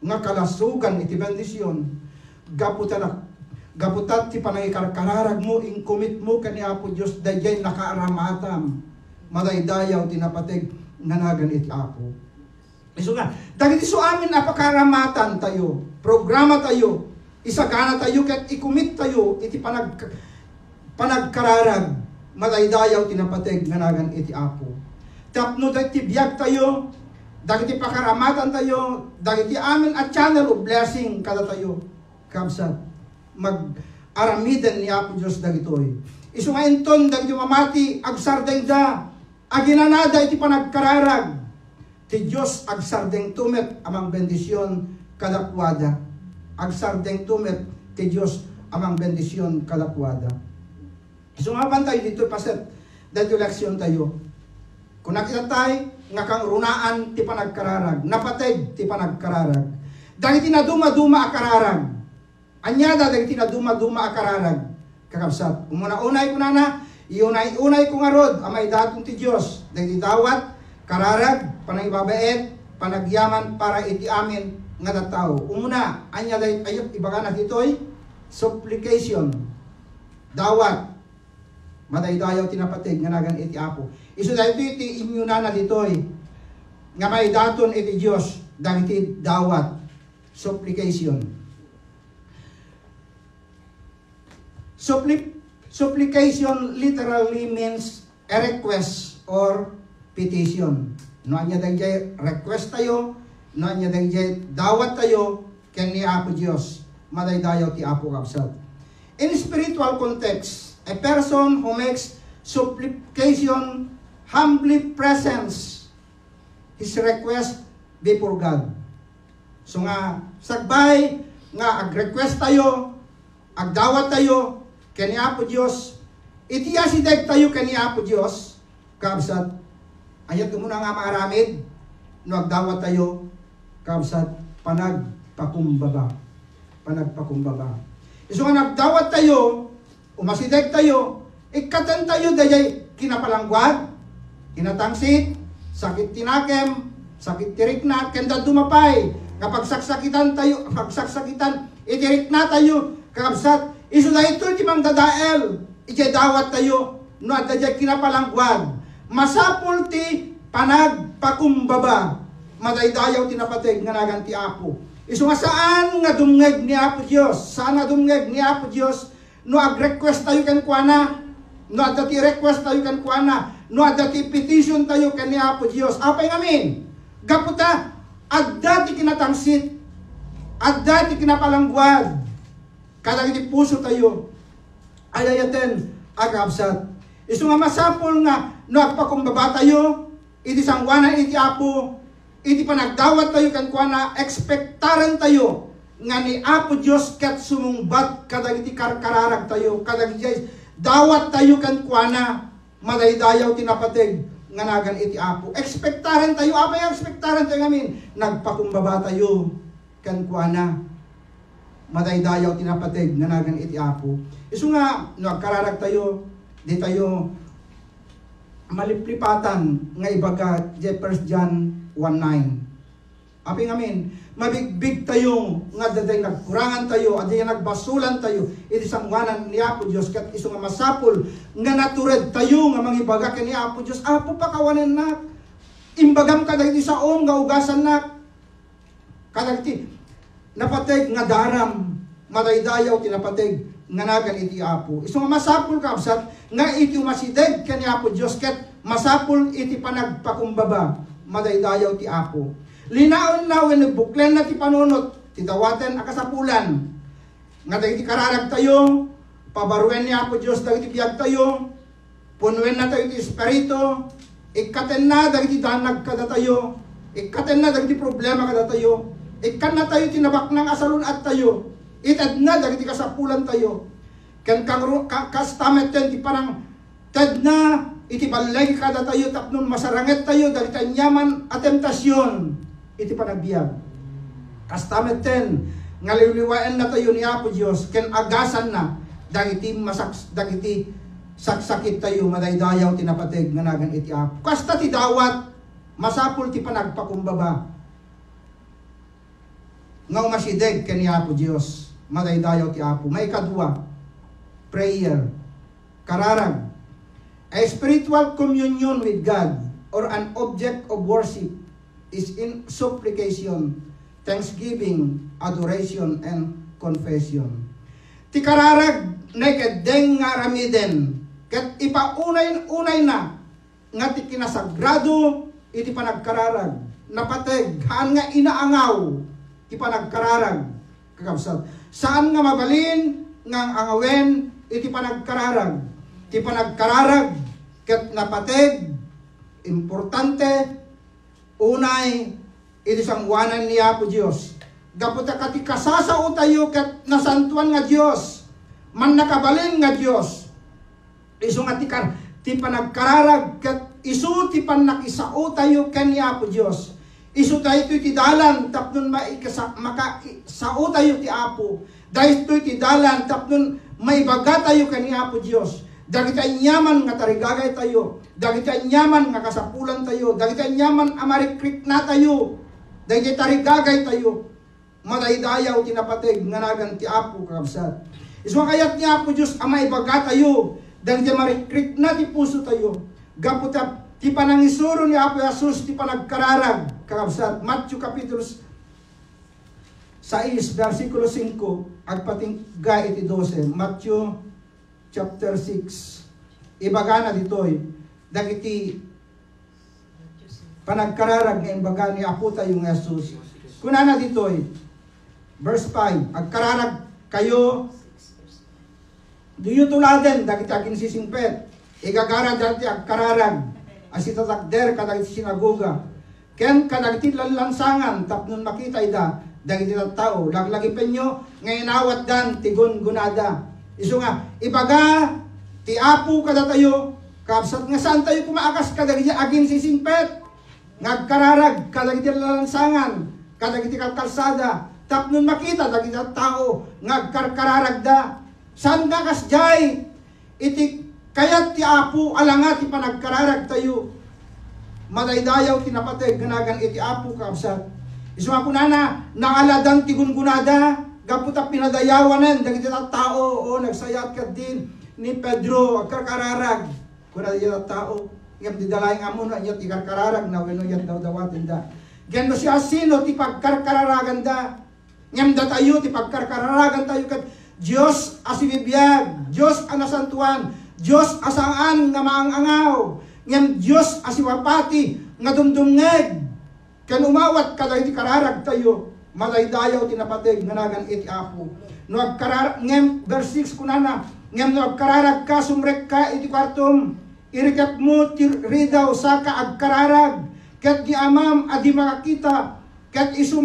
nga kalasugan iti bendisyon, gaputat ti panangkararag mo, inkumit mo kani Apo Diyos, dayay nakaaramatam, madaydayaw tinapateg, nanagan iti Apo. Iso nga, dagiti so amin apakaramatan tayo, programa tayo, isagana tayo, ket ikumit tayo, iti panagkararag, madaydayaw tinapateg, nanagan iti Apo. Tapno dagiti biyag tayo, dagiti pakaramatan tayo, dagiti amin at channel of blessing kada tayo. Kabsat, mag-aramiden ni Apo Diyos dagitoy. Isu nga inton, dagiti mamati, agsardeng da, aginanada iti panagkararag, ti Diyos agsardeng tumet amang bendisyon kadakwada. Agsardeng tumet ti Diyos amang bendisyon kadakwada. Isu nga bantay dito paset, dagiti leksyon tayo. Kung nakita tayo, nga kang runaan ti panagkararag, napateg ti panagkararag. Dagiti na duma-duma akararag. Anyada dagiti na duma-duma akararag. Kakabsat. Umuna-unay ko na, iunay ko nga rod, amay datong ti Diyos. Dagiti dawat, kararag, panangibabaet, panagyaman para iti amin nga tattao. Umuna, anyada ayot ibaga na ditoy, supplication. Dawat, madaydayaw tinapateg nga nagan iti Apo. Isu dahil iti inyo na ditoy nga may daton iti Diyos dagiti dawat, supplication. Supplication literally means a request or petition. No anya dayjay request tayo, no anya dayjay dawat tayo ken ni Apo Diyos, madaydayaw ti Apo kabsat. In spiritual context, a person who makes supplication humbly presents his request before God. So nga, sagbay, nga ag-request tayo, agdawat tayo, kani Apo Diyos, itiyasideg tayo kani Apo Diyos, kabsat, ayat mo na nga maaramid, no agdawat tayo, kabsat, panagpakumbaba. So nga nagdawat tayo, umasideg tayo, ikatan tayo dayay kinapalangguad, kinatangsit, sakit tinakem, sakit tiriknat, kenda dumapay, kapag saksakitan tayo, itirik na tayo, kakabsat, iso na ito, timang dadael, dawat tayo, no at dayay kinapalangguad, masapul ti panagpakumbaba, madaydayaw tinapateg nga naganti Apo. Iso nga saan nga dumngeg ni Apo Diyos, no ag-request tayo kan kuana, no adati request tayo kan kuana, no adati petition tayo kan ni Apo Diyos. Apay ngamin, gaputa, adati kinatangsit, adati kinapalangguad, kadagiti puso tayo, ayayaten, agabsat. Isu nga masapol nga, no agpakumbaba tayo, iti sangwana iti Apo, iti panagdawat tayo kan kuana, ekspektaran tayo, nga ni Apo Diyos kat sumungbat, kadagiti kararag tayo, kadagiti dawat tayo kan kuana, madaydayaw tinapateg, nga nagan iti Apo. Ekspektaran tayo, apa yung ekspektaran tayo ngamin? Nagpakumbaba tayo kan kuana, madaydayaw tinapateg, nga nagan iti Apo. Isu nga, nagkararag tayo, di tayo maliplipatan, nga ibaga, 1 John 1:9. Api ngamin, mabigbig tayo, nga daday nagkurangan tayo, at daday nagbasulan tayo, iti sangwanan ni Apo Diyos, kat iso nga masapul, nga natured tayo, nga mangibaga ni Apo Diyos, Apo pakawanan na, imbagam ka dagiti sa nga ugasan na, kadagiti, napateg nga daram, madaydayaw tinapateg, nga nagan iti Apo. Iso nga masapul kabsat, nga iti umasideg kani Apo Diyos, kat masapul iti panagpakumbaba, madaydayaw ti Apo. Linaon na when nagbuklen na ti panunot, ti dawaten akasapulan, nga dagiti kararag tayo, pabaruan ni Apo Diyos dagiti biyag tayo, Punuin na tayo ti Espiritu, ikaten na dagiti danag kada tayo, ikaten na dagiti problema kada tayo, ikan na tayo tinabak ng asalun at tayo, itad na dagiti kasapulan tayo, kan kastamet ten ti parang tad na iti balay kada tayo tapnon masaranget tayo dagiti anyaman at temptasyon, iti panagbiag. Kastamet ten ngaliwliwaen na tayo ni Apo Dios ken agasan na dagiti dagiti saksakit tayo madaydayaw tinapateg nga nagan iti Apo. Kasta ti dawat masapul ti panagpakumbaba nga umasideg ken ni Apo Dios madaydayaw ti Apo. May kadua, prayer, kararag. A spiritual communion with God or an object of worship is in supplication, thanksgiving, adoration, and confession. Ti kararag na ikadeng nga ramiden, kat ipaunay na nga ti kinasagrado iti panagkararag, napateg, haan nga inaangaw, ti panagkararag, kakabsat. Saan nga mabalin, nga angawen, iti panagkararag, ti panagkararag, kat napateg, importante, unay, iti sangwanan ni Apo Diyos. Gaputa kati kasasao tayo kat nasantuan nga Diyos, man nakabalin nga Diyos. Isu nga ti panagkararag kat isu ti panakisao tayo ken ni Apo Diyos. Isu tayo ti dalan tapnon makaisao tayo ti Apo. Dahil ti dalan tapnon maibaga tayo ken ni Apo Diyos. Dagiti anyaman nga tarigagay tayo, dagiti anyaman nga kasapulan tayo, dagiti anyaman amarikrik na tayo, dagiti tarigagay tayo, madaydayaw tinapateg nga nagan ti Apo kakabsat. Iswa kayat ni Apo Diyos amay baga tayo, dagiti marikrik na ti puso tayo, gaputa ti panangisuro ni Apo Jesus ti panagkararag kakabsat. Matthew Kapitulo 6, versikulo 5, agpating ga iti 12, Matthew chapter 6, ibaga na ditoy, dagiti panagkararag nga imbaga ni Apo tayo nga Jesus. Kunana ditoy, verse 5, agkararag kayo, diyo tuladen, dagiti agin sisingpet, igagara dati agkararag, asitatagder kadagiti sinagoga, ken kadagiti lansangan, tapnon makita ida, dagiti tao, laglagipin nyo, ngayon awat dan, tigun gunada. Isu nga, ibaga, ti Apo kada tayo, kapsat nga saan tayo kumaakas kadagiti agin sisingpet, ngagkararag kadagiti lansangan, kadagiti kalsada, tapnon makita dagiti tao, ngagkarkararag da. Saan nga kasjay, iti kayat ti Apo, alanga ti panagkararag tayo, madaydayaw tinapateg ganagan iti Apo kapsat. Isu nga kunana, naaladan ti gungunada, gaputa pinadayawanan dagiti tao o nagsayat ka din ni Pedro agkarkararag kuna di tao ngem didalaing amon na yat ikarkararag na wenno yat daw dawatin da gendo siya sino ti pagkarkararagan da ngem da tayo ti pagkarkararagan tayo ket Dios asibibiyag, Dios anasantuan, Dios asaan nga maangangaw, ngem Dios asiwapati nga dumdumngeg ken umawat kada iti kararag tayo malaydayaw tinapateg nganagan iti Apo. No agkararag ngem verse 6 kunana, ngem no agkararag ka sumrek ka iti kwartom, irikap mo ti ridaw saka agkararag, ket di amam adi makakita, ket isu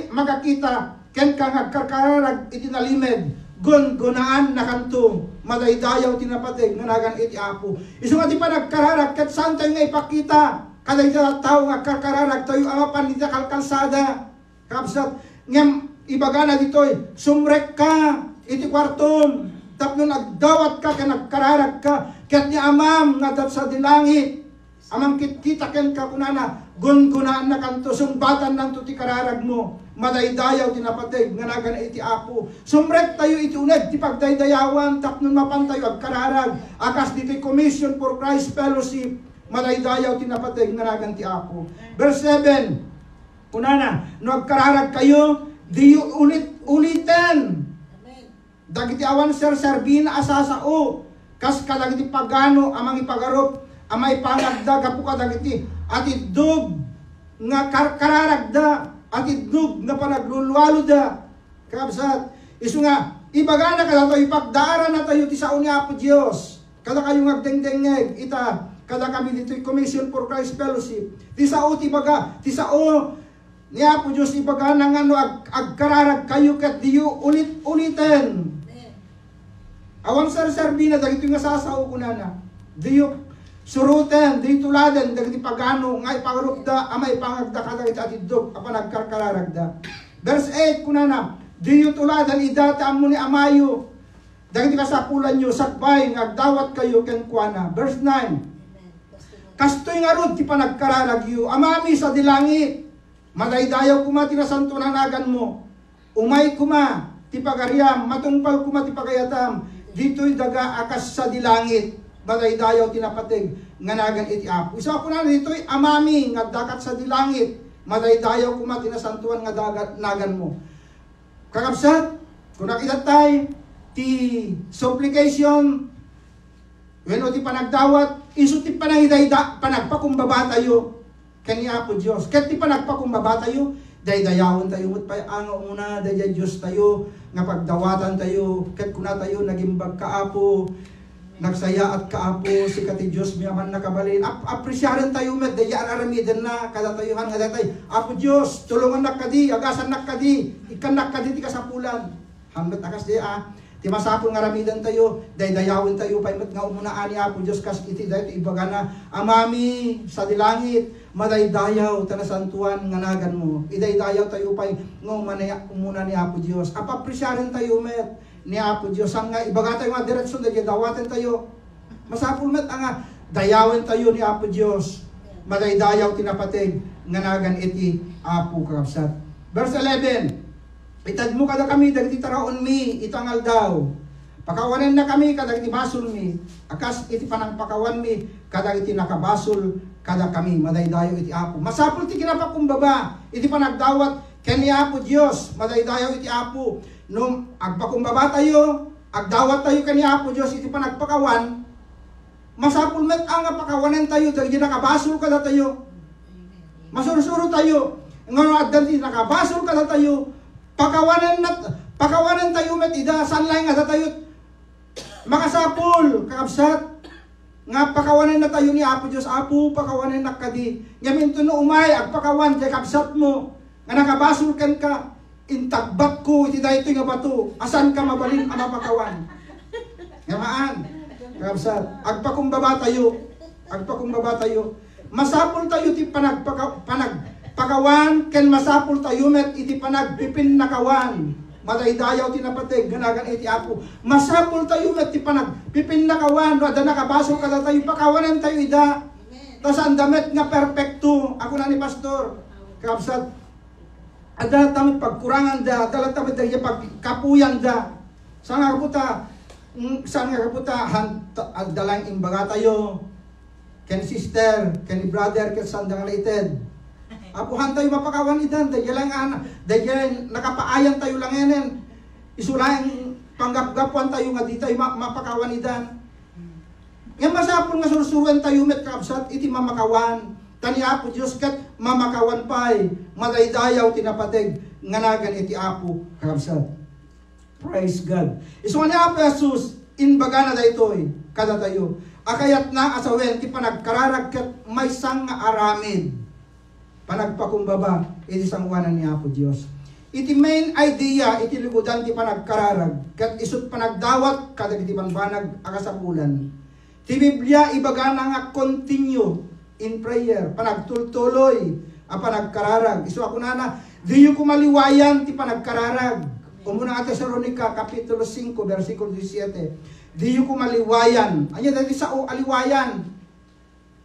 makakita, ken kang agkararag iti nalimed, gunaan na kanto, malaydayaw tinapateg nganagan iti Apo. Isu nga di pa nagkararag, ket saan tayo nga ipakita, kada iti tao nga agkararag tayo amapan iti kalkalsada. Kapsat, ngem ibaga na ditoy, sumrek ka, iti kwartom, tapno nagdawat ka, ken nagkararag ka, ket ni amam nga dat sa dilangit, amang kita ken ka kunana, gungunaan na kanto, sumbatan ng tuti kararag mo, madaydayaw tinapateg, nga nagan iti Apo. Sumrek tayo iti uned, ti pagdaydayawan, tapno mapan tayo agkararag, akas dito'y Commission for Christ Fellowship, madaydayaw tinapateg, nga nagan ti Apo. Verse 7, kunana, no agkararag kayo, di ulitin. Dagiti awan serbin asasao, kas kadagiti pagano amang ipagarup, amay pangagda gapu kadagiti atidug nga kararagda, atidug nga panaglulwalo da. Kabsat, isu nga ibaga na kada tayo ipagdaran na tayo ti sao ni Apo Dios. kada kayo ngagdengdengeg ita kada kami dito'y Commission for Christ Fellowship. Ti sao ti baga, ti sao ni Apo Diyos ibaga nang ano agkararag kayo ket diyo ulit-uliten. Awan sar-sarbi na dagito nga sasao ko na. Diyo suruten, diyo tuladen, dagiti pagano, nga ipangarupda, amay pangagda ka dagiti atidog, apa nagkarkararagda. Verse 8 kunana, diyo tuladen, idata mo ni amayo, dagiti kasapulan nyo, sakbay, ngagdawat kayo, kenkwana. Verse 9, kastoy nga rod, ti panagkararagyo, amami sa dilangit, madaydayaw kuma, tinasanto nanagan mo, umay kuma, ti pagariam, matungpal kuma, ti pagayatam, dito'y daga akas sa dilangit, madaydayaw tinapatig, nganagan iti Apo. Isa ko na dito'y amami, ngagdakat sa dilangit, madaydayaw kuma, tinasantuan nga nagan mo. Kakabsat, kung nakitatay, ti supplication, when o ti panagdawat, iso ti panagidayda, panagpakumbaba tayo, kani Apo Diyos. Ket ti panagpakumbaba tayo, daydayawon tayo, mo't pa'y angaw muna, dayday Diyos tayo, nga pagdawatan tayo, ket kuna tayo, nagimbag kaapo, nagsaya at kaapo, si kati Diyos, miyaman nakabalin, apresyaran tayo, met, dayaan aramiden na, kada tayuhan, nga datay, Apo Diyos, tulungan nakadi, agasan nakadi, ikan nakadi, ti kasapulan, hanggat akas di ti masapol nga ramidan tayo, daydayawin tayo, paimat nga umunaan ni Apo Diyos, kas iti dayo, ibaga na, amami, sa dilangit, madaydayaw, tanasantuan, nga nagan mo, idaydayaw tayo, pay, nga umuna ni Apo Diyos, apapresyaran tayo, met, ni Apo Diyos, ang nga, ibaga tayo nga diretsyon, dayawatin tayo, masapol, met, ang dayawin tayo ni Apo Diyos, madaydayaw, tinapatig, nga nagan iti Apo kakabsat. Verse 11, itad mo kada kami, dagiti taraon mi, itangal daw. Pakawanan na kami, kada iti basol mi. Akas iti panang pakawan mi, kada iti nakabasol, kada kami, madaydayo iti Apo. Masapul ti kinapakumbaba, iti panagdawat, ken ni Apo Diyos, madaydayo iti Apo. Nung agpakumbaba tayo, agdawat tayo ken ni Apo Diyos, iti panagpakawan, masapul met ang pakawanan tayo, dagiti nakabasol kada tayo. Masurusuro tayo. Ngano addan ti nakabasol kada tayo, pakawanan tayo met ida sanlay nga tayo makasapul kakabsat nga pakawanan na tayo ni Apo Diyos. Apo pakawanan na kadi ngamin to no umay agpakawan kay kabsat mo nga nakabasol kan ka intagbat ko iti daytoy nga bato asan ka mabalin ang mapakawan ngamaan kakabsat agpakumbaba tayo masapul tayo ti pakawan ken masapul tayo met iti panagpipin nakawan madaydayaw tinapatig ganagan iti Apo masapul tayo met ti panagpipin nakawan ada nakabasol kada tayo pakawanan tayo ida tas andamet nga perpekto ako na ni pastor kapsat ada tamit pagkurangan da dala tamit dagiti pagkapuyan da saan nga kaputa dalang imbaga tayo ken sister ken brother ken sandang related apuhan tayo mapakawan idan, dahil nakapaayan tayo lang enen. Isulang panggap-gapuan tayo nga di tayo mapakawan idan. Nga masapon nga sursuruan tayo met kapsat, iti mamakawan. Tani Apo Diyos kat mamakawan pa'y madaydayaw tinapatig, nganagan iti Apo kapsat. Praise God. Isuan ni Apo Jesus, inbaga na daytoy, kada tayo. Akayat na asawen, ti panagkararag kat may sang nga aramid. Panagpakumbaba, iti sangwanan ni Apo Diyos. Iti main idea, iti lugudan ti panagkararag, kat isut panagdawat, kada iti panbanag akasapulan. Ti Biblia, ibaga na nga continue in prayer, panagtultuloy, panagkararag. Isu ako na, di yung kumaliwayan ti panagkararag. Umuna nga Tesalonica, Kapitulo 5, versikulo 17. Di yung kumaliwayan. Anya, dati sa aliwayan.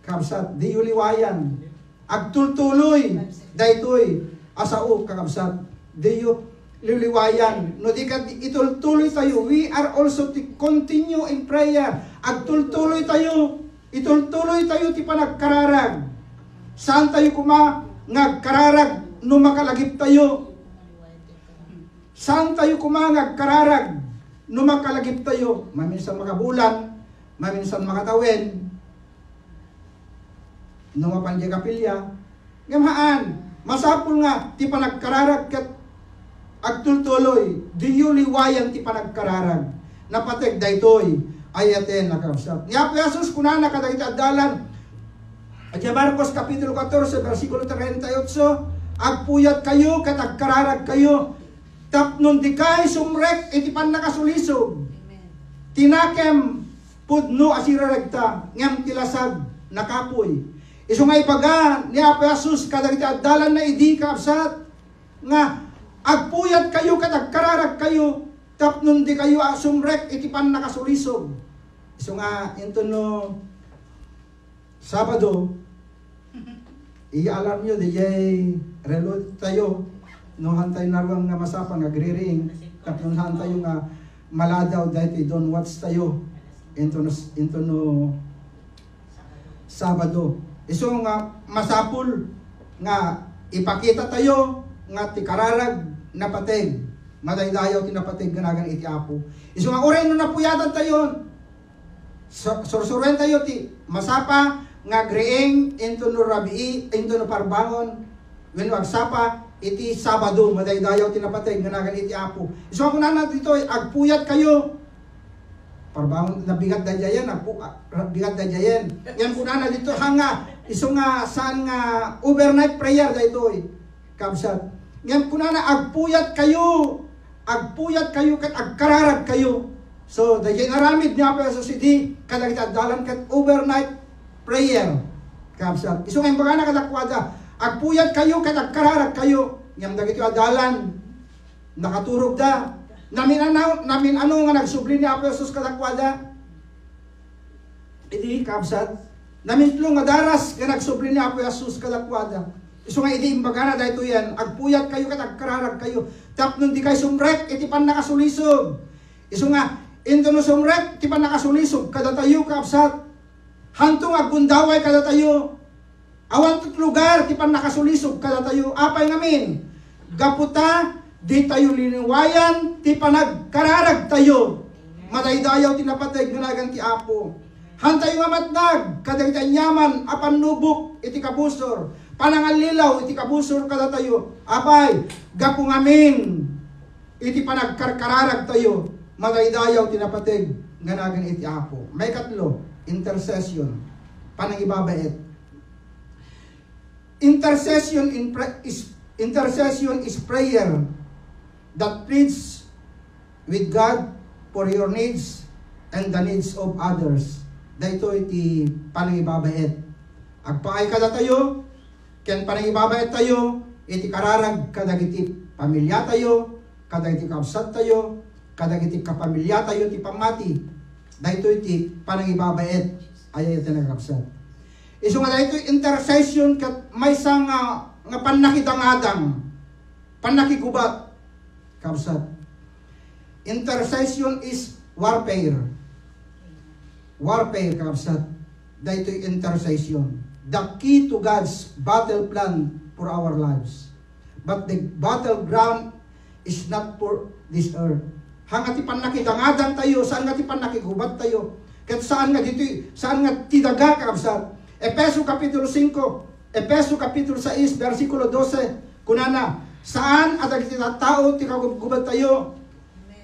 Kapsat, di yung liwayan. Agtultuloy, daytoy, asao, kakabsat, diyo, liliwayan. No di ka itultuloy tayo, we are also to continue in prayer. Agtultuloy tayo, itultuloy tayo ti panagkararag. Saan tayo ngagkararag, no makalagip tayo? Saan tayo ngagkararag, no makalagip tayo? Maminsan makabulan, maminsan makatawin, nung mapandya kapilya, ngamaan, masapul nga, ti panagkararag kat agtultuloy, di yu liwayan ti panagkararag, napatig daytoy, ayaten nakabsat. Nga po Jesus kunana kadagiti addalan. At Marcos Kapitulo 14, versikulo 38, agpuyat kayo, katagkararag kayo, tapnon di kay sumrek, iti pan nakasulisog. Tinakem, pudno asiraragta, ngam tilasag, nakapoy. Iso nga ipaga, ni Apo Jesus, kadagiti addalan na idi kabsat, nga, agpuyat kayo, katagkararag kayo, tapnon di kayo sumrek, iti pan nakasulisog. Iso nga, ito no, Sabado, i-alarm nyo, DJ, reload tayo, no hantay narwang nga masapang, agri-ring, tapos hantay nga maladaw dahil don't watch tayo, into no Sabado. Iso nga masapul, nga ipakita tayo, nga tikararag na pateg, madaydayaw tinapateg ganagan iti Apo. Iso nga oray no napuyatan tayo, sursuren tayo ti masapa, nga greeng into no rabii, into no parbangon, when agsapa, iti Sabado, madaydayaw tinapatay, ganagan iti Apo. So ako na dito, agpuyat kayo, parbangon, nabigat da jayan, bigat da jayan. Yan po na dito, hanga, iso nga, saan nga, overnight prayer da ito, kabsat. Yan po na agpuyat kayo, kat agkararag kayo. So, dahil naramid niya pa sa CD, kadagit adalan kat overnight prayer. Kapsat. Iso ngayon baga na kadakwada. Agpuyat kayo, katagkararag kayo. Ngam dagiti adalan. Nakaturog da. Namin ano nga nagsubli ni Apo Jesus kadakwada. Idi kapsat. Namin tulong nga daras nga nagsubli ni Apo Jesus kadakwada. Iso nga idi imbaga na dahito yan. Agpuyat kayo, katagkararag kayo. Tapnon di kayo sumrek, iti pan nakasulisog. Iso nga, into no sumrek, iti pan nakasulisog. Kada tayo kapsat. Hantong agbundaway kada tayo. Awan tit lugar, ti pan nakasulisog kada tayo. Apay ngamin. Gaputa, di tayo liniwayan, ti panagkararag tayo. Madaydayaw tinapatay, ganagan ti Apo. Hantay nga matnag, kada iti anyaman, apan nubok, iti kabusor. Panangalilaw, iti kabusor kada tayo. Apay, gapu ngamin, iti panagkarkararag tayo. Madaydayaw tinapatay, ganagan iti Apo. May katlo, intercession, panangibabait. Intercession is prayer that pleads with God for your needs and the needs of others. Dahito iti panangibabait. Agpaay kada tayo, ken panangibabait tayo, iti kararag kadagiti pamilya tayo, kadagiti kabsat tayo, kadagiti kapamilya tayo, iti pamati. Dahito iti panangibabait ay iti nagkapsat. Iso nga dahito intercession kat may isang nga panakidangadang, panakigubat, kapsat. Intercession is warfare. Warfare, kapsat. Dahito intercession. The key to God's battle plan for our lives. But the battleground is not for this earth. Hanga ti panakidangadan tayo, saan nga ti panakigubat tayo, kat saan nga dito, saan nga tidaga kabsat. Efeso Kapitulo 5, Efeso Kapitulo 6, versikulo 12, kunana, saan at dagiti tao ti kagubat tayo,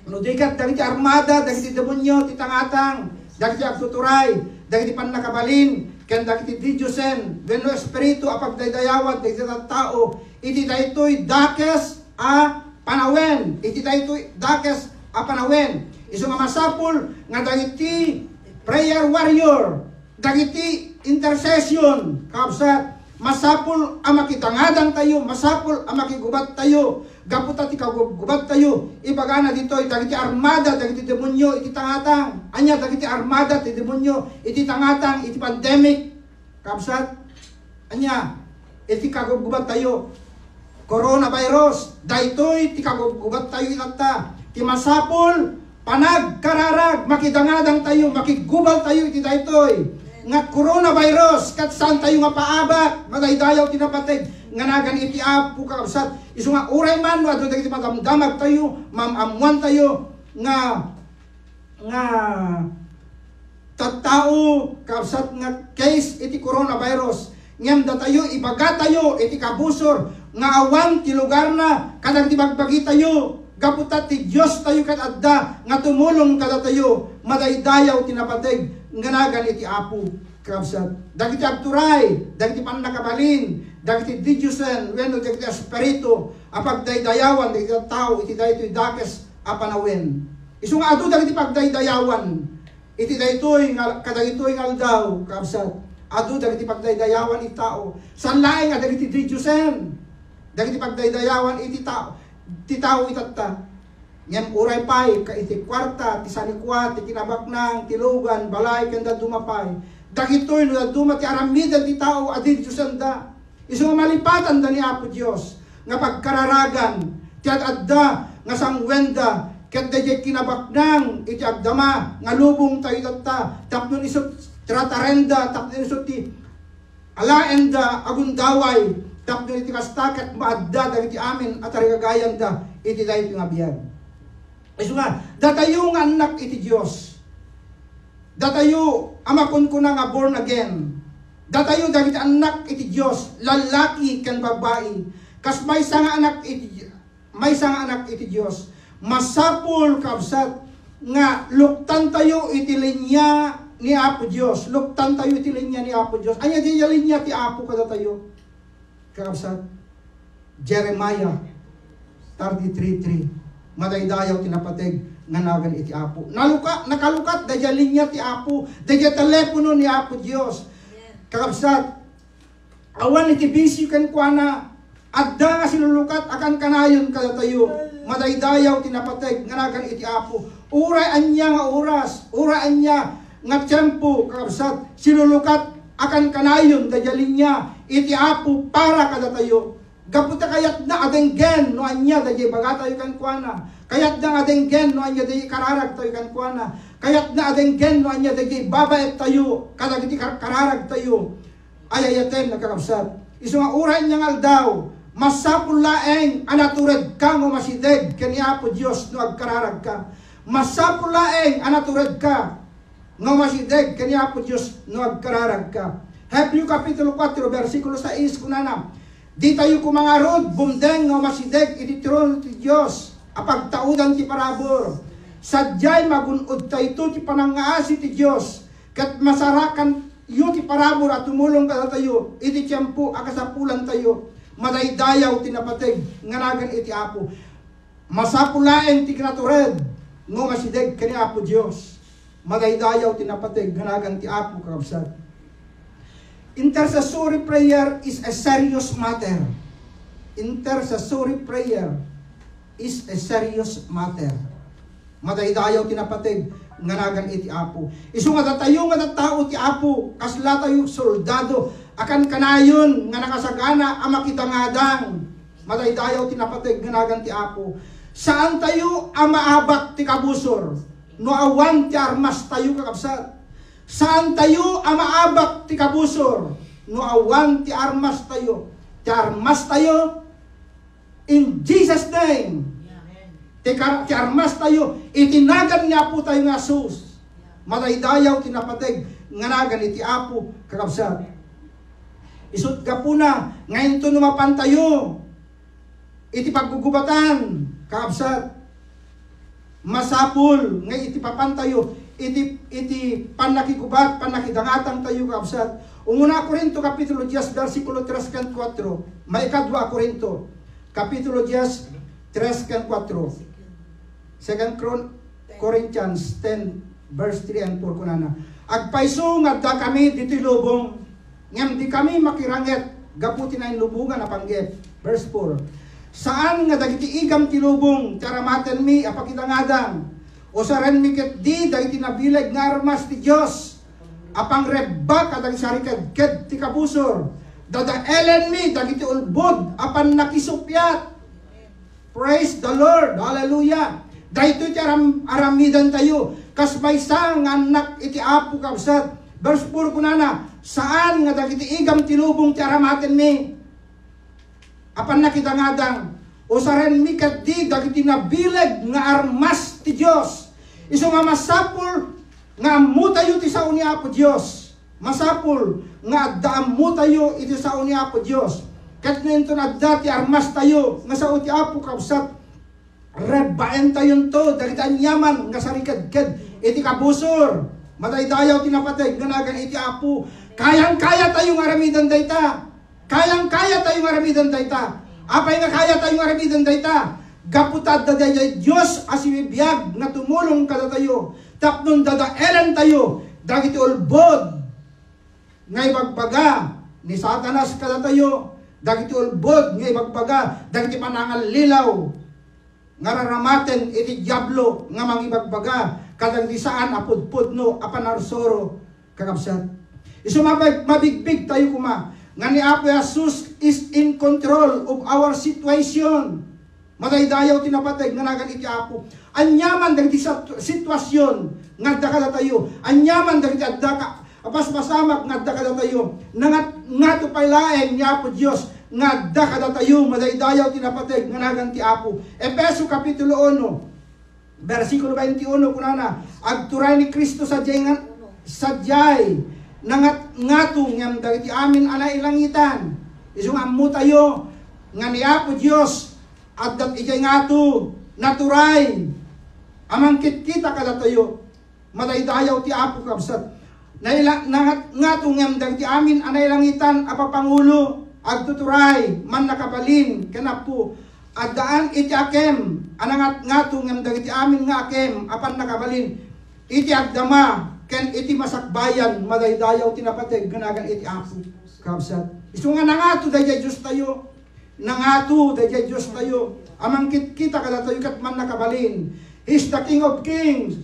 no dikat dagiti armada, dagiti demonyo, ti tangatang, dagiti agtuturay, dagiti panakabalin, ken dagiti diyosen, wenno espiritu apagdaydayawat, dagiti tao, iti daytoy dakes a panawen, iti daytoy dakes apanawen. Iso nga masapul nga dagiti prayer warrior, dagiti intercession, kapsat, masapul ang makitangadang tayo, masapul ang makigubat tayo, gaputa ti kagubat tayo, ibagana dito, dagiti armada, dagiti demonyo, iti tangatang, anya dagiti armada, iti demonyo, iti tangatang, iti pandemic, kapsat, anya, iti kagubat tayo, coronavirus, daytoy, iti kagubat tayo inata, ti masapul, panagkararag, makidangadang tayo, makigubal tayo, iti daytoy, nga coronavirus, kat saan tayo nga paabat, madaydayaw tinapatid, nga nagan iti Apo kakabsat, iso nga uray man, wadto dagiti magamdamag tayo, mamamuan tayo, nga tattao, kakabsat nga case iti coronavirus, ngem da tayo, ibaga tayo, iti kabusor, nga awan ti lugar na, kadang ti bagbagi tayo, gaputat ti Diyos tayo kat adda, nga tumulong kada tayo, madaydayaw tinapateg nganagan iti Apo kakabsat. Dagiti agturay, dagiti panakabalin, dagiti didyusen, wenno dagiti espiritu, apagdaydayawan dagiti tao iti daytoy dakes a panawin. Isu nga adu dagiti pagdaydayawan iti daytoy kadagitoy nga aldaw kakabsat. Adu dagiti pagdaydayawan iti tao. Sanlaeng nga dagiti didyusen, dagiti pagdaydayawan iti tao, ti tao itatta. Ngem uray pay ka iti kwarta, ti sanikwat, ti kinabaknang, ti lugan, balay kanda dumapay. Dagitoy no duma ti aramidan ti tao adi Diyos da. Isu nga malipatan da ni Apo Dios nga pagkararagan ti adda nga sangwenda ket dayjay kinabaknang iti agdama nga lubong tayo tatta tapnon isut tratarenda tapnon isut ti alaenda agundaway tapnon iti kastaket maadda dagiti amin at arigagayan da iti daytoy nga biag. Isu nga datayo nga anak iti Dios. Datayo amakon ko na nga born again. Datayo dagiti anak iti Dios, lalaki ken babae. Kas may nga anak iti Dios. Masapul kabsat nga luktan tayo iti linya ni Apo Dios. Luktan tayo iti linya ni Apo Dios. Anya di linya ti Apo kada tayo. Kabsat Jeremiah 33:3. Madaydayaw tinapateg nganagan iti Apo. Nakalukat dayjay linya ti Apo, dayjay telepono ni Apo Dios. Kakabsat, awan iti bisyo ken kuana, adda nga sinulukat akan kanayon kada tayo. Madaydayaw tinapateg nganagan iti Apo. Uray anya nga oras, uray anya nga tiyempo, kakabsat, sinulukat akan kanayon dayjay linya iti Apo para kada tayo. Gaputa kayat na adenggen no anya dayjay bagatayo kan kuana. Kayat na adenggen no anya dayjay kararag tayo kan kuana. Kayat na adenggen no anya dayjay babaet tayo kadagiti kararag tayo. Ayayaten nakakabsat. Isu nga uray nya aldaw masapul laeng anatured ka ngo masideg ken ni Apo Dios no agkararag ka. Masapul laeng anatured ka ngo masideg ken ni Apo Dios no agkararag ka. Hebreo kapitulo 4 bersikulo 6 kunana. Di tayo kumangarod, bumdeng nga masideg iti trono ti Dios, apagtaudan ti parabor. Sadyay magunod tayo ti panangaasi ti Dios, kat masarakan yu ti parabor at tumulong ka tayo, iti tiyempo akasapulan tayo, madaydayaw tinapateg, nganagan iti Apo. Masapulaen ti kinatured, nga masideg kani Apo Dios, madaydayaw tinapateg, nganagan ti Apo kakabsat. Intercessory prayer is a serious matter. Intercessory prayer is a serious matter. Madaydayaw tinapateg nganagan iti Apo. Isu nga tayo nga tao ti Apo, kasla tayo soldado akan kanayon nga nakasagana a makidangadang. Madaydayaw tinapateg nganagan ti Apo. Saan tayo a maabak ti kabusor? No awan ti armas tayo kakabsat. Saan tayo ang maabak ti kabusor? No awan ti armas tayo. Ti armas tayo in Jesus name. Ti armas tayo itinagan niya po tayo nga sus. Madaydayaw tinapateg nganagan iti Apo kakabsat. Isut ka po na ngayon to numapan tayo iti paggugubatan kakabsat. Masapul nga iti papantayo iti panakikubat, panakidangatang tayo kakabsat. Umuna Korinto kapitulo 10 versikulo 3 kan 4. Maikadwa Korinto kapitulo 10 3 kan 4. Second Corinthians 10 verse 3 and 4 kunana. Agpaiso nga da kami dito'y lubong, ngem di kami makirangget gaputi na lubungan na panggep. Verse 4. Saan nga dagiti igam ti lubong taramaten mi apakidangadang. O sa ren miket di dagiti nabileg nga armas ti Dios apang rebba kadag sariked ti kabusor dadaelen mi dagiti ulbod apan nakisupyat. Praise the Lord, hallelujah. Daytoy ti aramidan tayo kas maysa nga anak iti Apo kabsat. Verse 4 kunana, saan nga dagiti igam ti lubong ti aramaten mi apan nakidangadang. O sa ren miket di dagiti nabileg nga armas ti Dios. Isu nga masapul nga ammo tayo ti sao ni Apo Dios. Masapul nga addaam mo tayo iti sao ni Apo Dios. Ket nento adda ti armas tayo nga sao ti Apo kabsat. Rebaen tayon to, dagiti anyaman nga sarikadkad, iti kabusor, madaydayaw tinapateg, ganagan iti Apo. Kayang-kaya tayong aramidan dayta. Kayang-kaya tayong aramidan dayta. Apay nga kaya tayong aramidan dayta. Gaputad da dayay Diyos asibibiyag na tumulong kada tayo. Tapnon dadaelan tayo, dagiti ulbod, nga ibagbaga ni Satanas kada tayo, dagiti ulbod nga ibagbaga, dagiti panangal lilaw, nga raramaten iti diablo nga mangibagbaga kadang di saan apudpudno apanarsoro kakabsat. Isu mabigbig tayo kuma nga ni Apo Jesus is in control of our situation. Madaydayaw tinapateg nga nagan iti Apo. Anyaman dagiti sitwasyon nga adda tayo. Anyaman dagiti adda ka apaspasamak nga adda tayo. Nga to paylaen ni Apo Dios nga adda tayo, madaydayaw tinapateg nga nagan ti Apo. Efeso kapitulo 1 versikulo 21 kunana, agturay ni Kristo sadyay nangatong ngam dagiti amin anay ilangitan. Isu ammo tayo nga ni Apo Dios addat ijay ngato naturay amangkit kita kada tayo, madaydayaw ti Apo kabsat. Nangatong ngam dagiti amin anay ilangitan apapangulo agtuturay man nakabalin kanapo addaan iti akem anangat ngatong ngem dagiti amin nga akem apan nakabalin iti agdama ken iti masakbayan madaydayaw tinapateg ganagan iti Apo kabsat. Isu nga nangato dayjay Dios tayo, nangato dayjay Dios tayo, amangkit kita kada tayo kat man nakabalin. He's the King of Kings,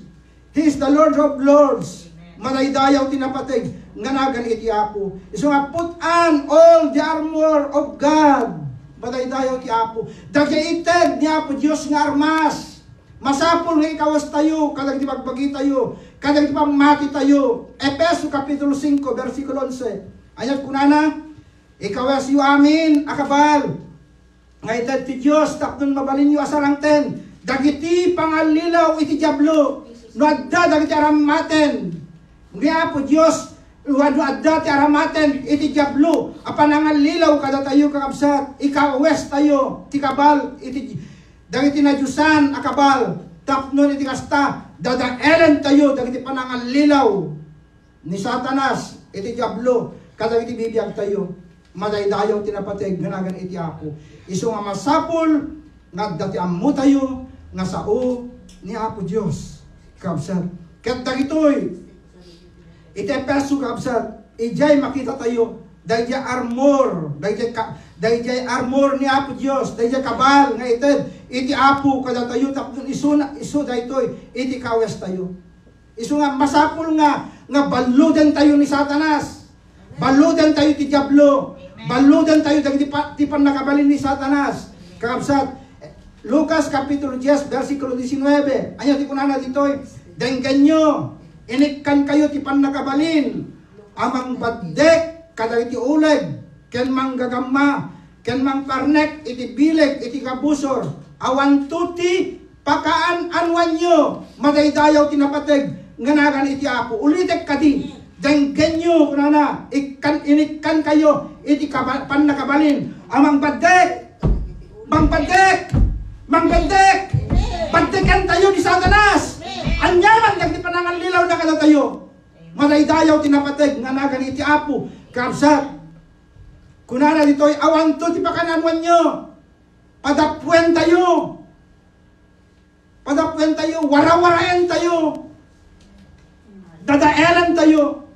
He's the Lord of Lords, madaydayaw tinapateg nganagan iti Apo. Isu nga put on all the armor of God, madaydayaw ti Apo. Dagiti ited ni Apo Dios nga armas. Masapol nga ikawas tayo, kadang di magbagi tayo, kadang di pamati tayo. Efeso kapitulo 5 versikulo 11. Ayat kunana, ikawas yu amin akabal. Nga ited ti Dios tapnon mabalin yu asarangten. Dagiti pangalilaw iti diablo. No adda dagiti aramaten. Nga Apo Dios wadu adda ti aramaten iti diablo apanangal lilaw kada tayo kakabsat. Ikawes tayo ti kabal iti dagiti nadyusan akabal tapnon iti kasta dadaelen tayo dagiti panangal lilaw ni Satanas iti diablo kada iti bibiyag tayo, madaydayaw tinapateg ganagan iti Apo. Isu nga masapol nga dati ammo tayo nga sao ni Apo Dios kabsat. Ket dagitoy iti Efeso kabsat, ijay makita tayo dayjay armor, dayjay armor ni Apo Dios, dayjay kabal nga ited iti Apo kada tayo tapnon isu daytoy iti kawes tayo. Isu nga masapul nga baluden tayo ni Satanas, baluden tayo ti diablo, baluden tayo dagiti ti pannakabalin ni Satanas kakabsat. Lucas kapitulo 10 versikulo 19. Ayo ti kunana ditoy, denggan nyo inikkan kayo ti pannakabalin amang baddek kadagiti uleg ken manggagamma ken mangparnek iti bileg iti kabusor awan tuti pakaan anwan nyo madaydayaw tinapateg nganagan iti Apo. Ulitek kadi denggan nyo kunana inikkan kayo iti pannakabalin amang baddek baddekan tayo ni Satanas. Anyaman dagiti panangal lilaw na kada tayo, madaydayaw tinapateg nganagan iti Apo kabsat. Kunana ditoy awan to ti pakananwan nyo, padapwen tayo, warawarayan tayo, dadaelan tayo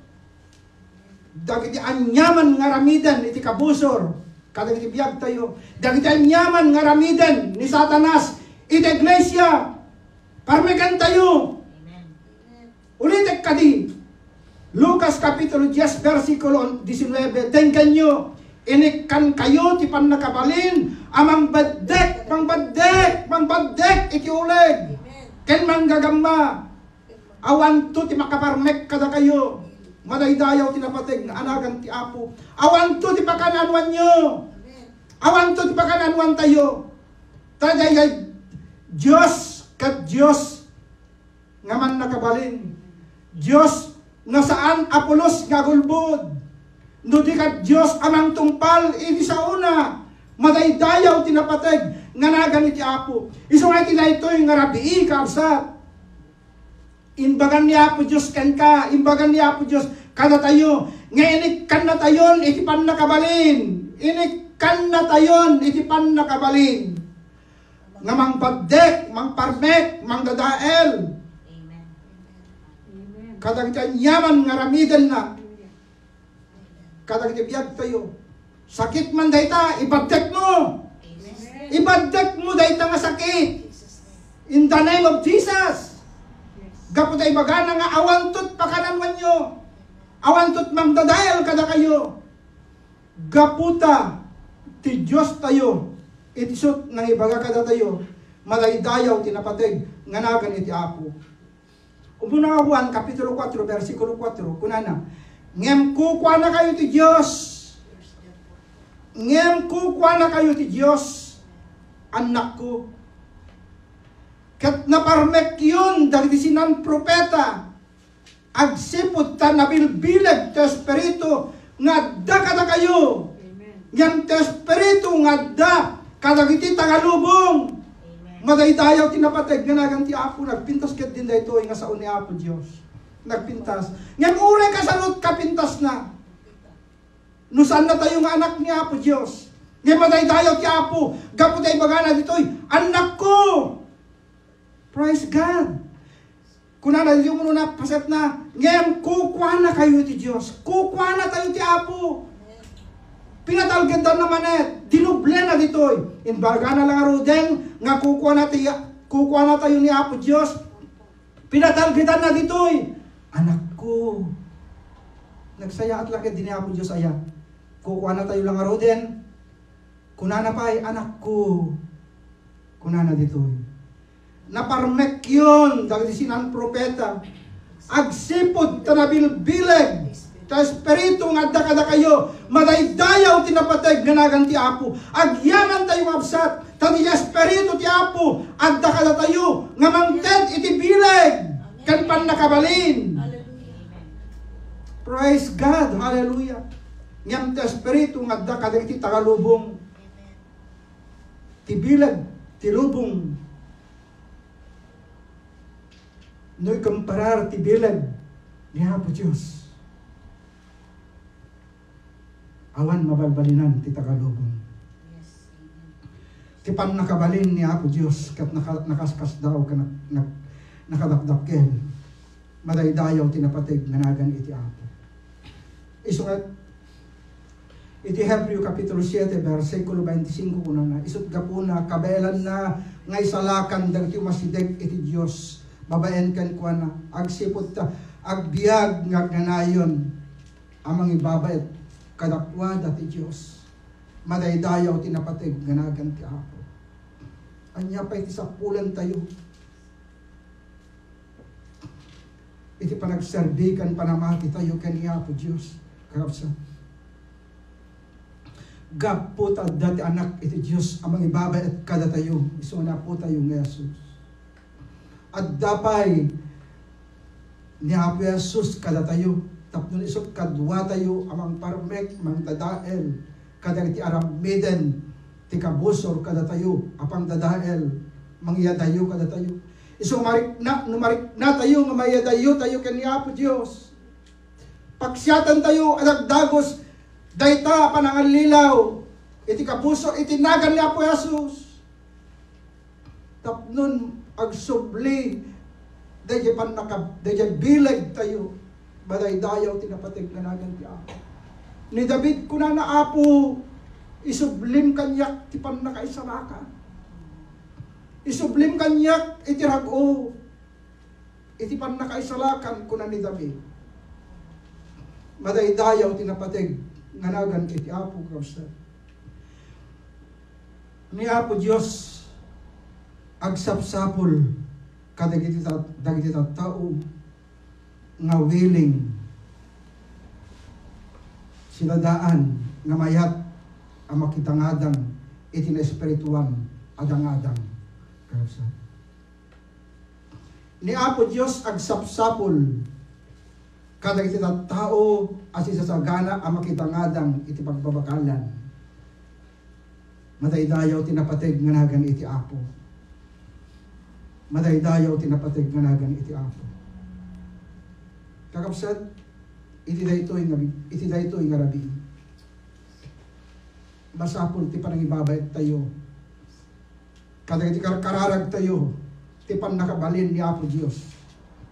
dagiti anyaman nga ramidan iti kabusor kadagiti biyag tayo, dagiti anyaman nga ramidan ni Satanas iti iglesia parmekan tayo. Ulitek kadi Lucas kapitulo 10 versikulo 19. Denggan nyo inikkan kayo ti pannakabalin amang baddek iti uleg ken manggagamma awan to ti makaparmek kada kayo, madaydayaw tinapateg nga anagan ti Apo. Awan to ti pakananwan nyo, awan to ti pakananwan tayo. Tadayay Diyos kat Diyos nga man nakabalin, Diyos nga saan Apolos nga gulbod, no di kat Diyos amang tungpal ini sa una Madaydayaw tinapateg nga nagan iti Apo. Iso nga iti daytoy nga rabii kabsat. Imbagan ni Apo Diyos ken ka, imbagan ni Apo Diyos kada tayo. Nga inikkan na tayon iti panakabalin. Inikkan na tayon iti panakabalin. Nga mangpadek, mangparmek, mangdadael. Kadang iti yaman nga ramidan na. Kadang iti biyag tayo. Sakit man dayta, ibadek mo. Ibadek mo dayta nga sakit. In the name of Jesus. Gapo tayo bagana nga awantot pakananwan nyo. Awantot mangdadael kada kayo. Gaputa ti Diyos tayo. Itisot nang ibaga kada tayo. Malaydayaw tinapateg nganagan iti Apo. Umuna nga Juan, Kapitulo 4, versikulo 4, kunana. Ngem kukwa na kayo ti Diyos. Ngem kukwa na kayo ti Diyos. Anak ko. Kat naparmek yun, dahil sinan propeta, agsipod ta nabilbilag ta espiritu, nga da kada kayo. Yang ta espiritu nga da, kadagiti tagalubong. Madaydayaw tinapateg, ganagang ti Apo, nagpintas ket din da ito, nga sa ni Apo Diyos. Nagpintas. Ngayon ure kasalot kapintas na. Nusan na tayo nga anak ni Apo Diyos. Ngayon madaydayaw ti Apo, gapo tayo bagana dito'y, anak ko! Praise God. Kuna na yung muna paset na, ngayon kukwa na kayo ti Diyos. Kukwa na tayo ti Apo. Pinatalganda naman dinuble na ditoy. Imbaga na lang aruden, nga kukwa na tayo ni Apo Diyos. Pinatalganda na ditoy. Anak ko. Nagsaya at lakit din ni Apo Diyos aya. Kukwa na tayo lang aruden. Kuna na pa ay anak ko. Kuna na ditoy. Naparmek yun, dahil sinan propeta, agsipod tanabilbileg, ta espiritu nga da kada kayo, madaydayaw tinapateg ganagan ti Apo, agyaman tayo absat, tani espiritu ti Apo, adda kada tayo, nga mangted iti bileg, kan pan nakabalin. Praise God, hallelujah. Ngam ti espiritu nga adda kada iti tagalubong, ti bileg, ti lubong, no'y kumparar ti bilag ni Apo Diyos. Awan mabalbalinan ti tagalubong. Ti pan nakabalin ni Apo Diyos kat nakaskas daw ka nakadakdakkel. Madaydayaw tinapateg nganagan iti Apo. Isukat iti Hebreo Kapitulo 7 versikulo 25 kuna na isut gapuna kabelan na ngay salakan dagiti masideg iti Diyos. Babaen kan kuha na, agsipot ta, agbiag nga ganayon, amang ibabayat, kadakwa dati Diyos. Madaydayaw tinapateg, ganagan ti Apo. Anya pa iti sapulan tayo. Iti panagserbikan panamati tayo kani Apo Diyos. Kapsa. Gaputa dati anak iti Diyos, amang ibabayat kada tayo. Iso na po tayo ng Jesus. At dapay ni Apo Jesus kada tayo tapno isot kadwa tayo amang parmek mang dadael kada iti aramiden ti kabusor kada tayo apang dadael mangyadayo kada tayo iso marik na tayo nga mayadayo tayo ken ni Apo Dios paksiyatan tayo adagdagos dayta panangalilaw iti kabusor iti nagan ni Apo Jesus tapnon agsubli dayjay bilag tayo badaydayaw tinapateg nganagan ti Apo ni David kuna na Apo isublim kanyak ti pan nakaisaraka isublim kanyak iti rag-o iti pan nakaisalakan kuna ni David madaydayaw tinapateg nganagan iti Apo kapsa ni Apo Diyos agsapsapol kadagiti tao nga willing sinadaan nga mayat ang makitangadang iti na espirituan adang-adang. Ni Apo Diyos agsapsapol kadagiti tao as isasagana ang makitangadang iti pagbabakalan. Madaydayaw tinapateg nga nagan iti Apo. Madaydayaw tinapateg nga nagan iti Apo. Kakapsat, iti daytoy nga rabi. Masapul ti panang ibabayt tayo. Kada iti kararag tayo, ti pan nakabalin ni Apo Dios.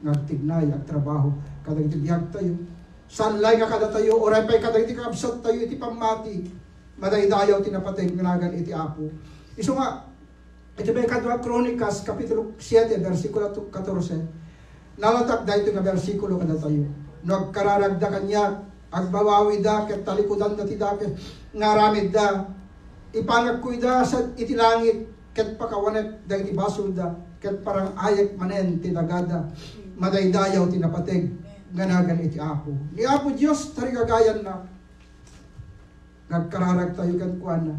Nagtignay at trabaho, kada iti biyag tayo. Sanlay nga kada tayo, oray pa'y kada iti kakapsat tayo, iti pamati. Madaydayaw tinapateg nga nagan iti Apo. Iso nga, ito ba kadwa Kronikas, Kapitulo 7, versikulo 14. Nalatak da ito nga versikulo kada tayo. Nagkararagda kanya, agbawawi da, ket talikudan da ti da, ket ngaramid da, ipangagkuy da sa iti langit, ket pakawanet da iti basol da, ket parang ayek manen ti dagada, madaydayaw tinapateg, nganagan iti Apo. Ni Apo Diyos, tarigagayan na, nagkararag tayo kan kuana.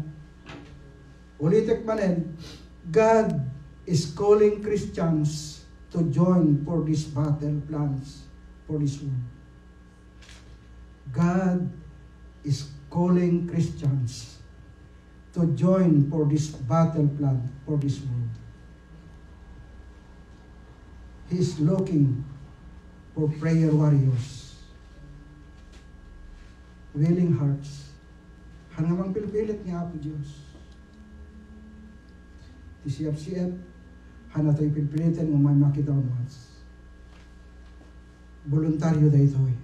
Ulitek manen, God is calling Christians to join for this battle plans for this world. God is calling Christians to join for this battle plan for this world. He is looking for prayer warriors, willing hearts. Hangamang pilipilit niya Apo Diyos. Ti CF, hana tayo pilipitin ng may makita onwards. Voluntaryo da ito eh.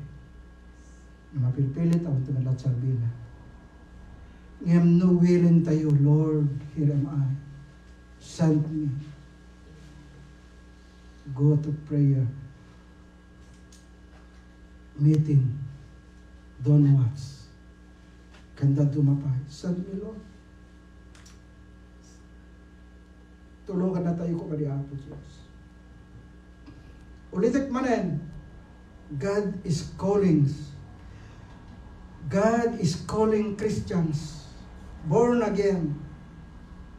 Na mapilipilit ako ito na lahat sarbila. Ngayam no willing tayo, Lord, here am I. Send me. Go to prayer. Meeting. Don't watch. Kanda dumapay. Send me, Lord. Tulungan na tayo ko kadi Apo Diyos. Ulitek manen, God is calling Christians, born again,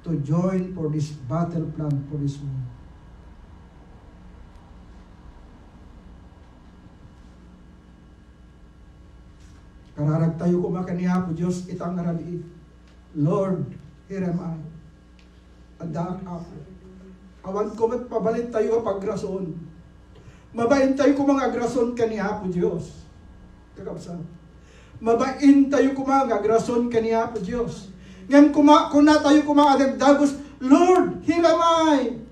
to join for this battle plan for this world. Kararag tayo kumakan ni Apo Diyos, itang narabi, Lord, here am I. Adaan Apo. Awan ko pabalit tayo pagrason. Mabain tayo kung mga agrason ka ni Apo Diyos. Kakapsan. Mabain tayo kung mga agrason ka ni Apo Diyos. Ngayon kung na tayo kung mga adagdagos, Lord, here am I.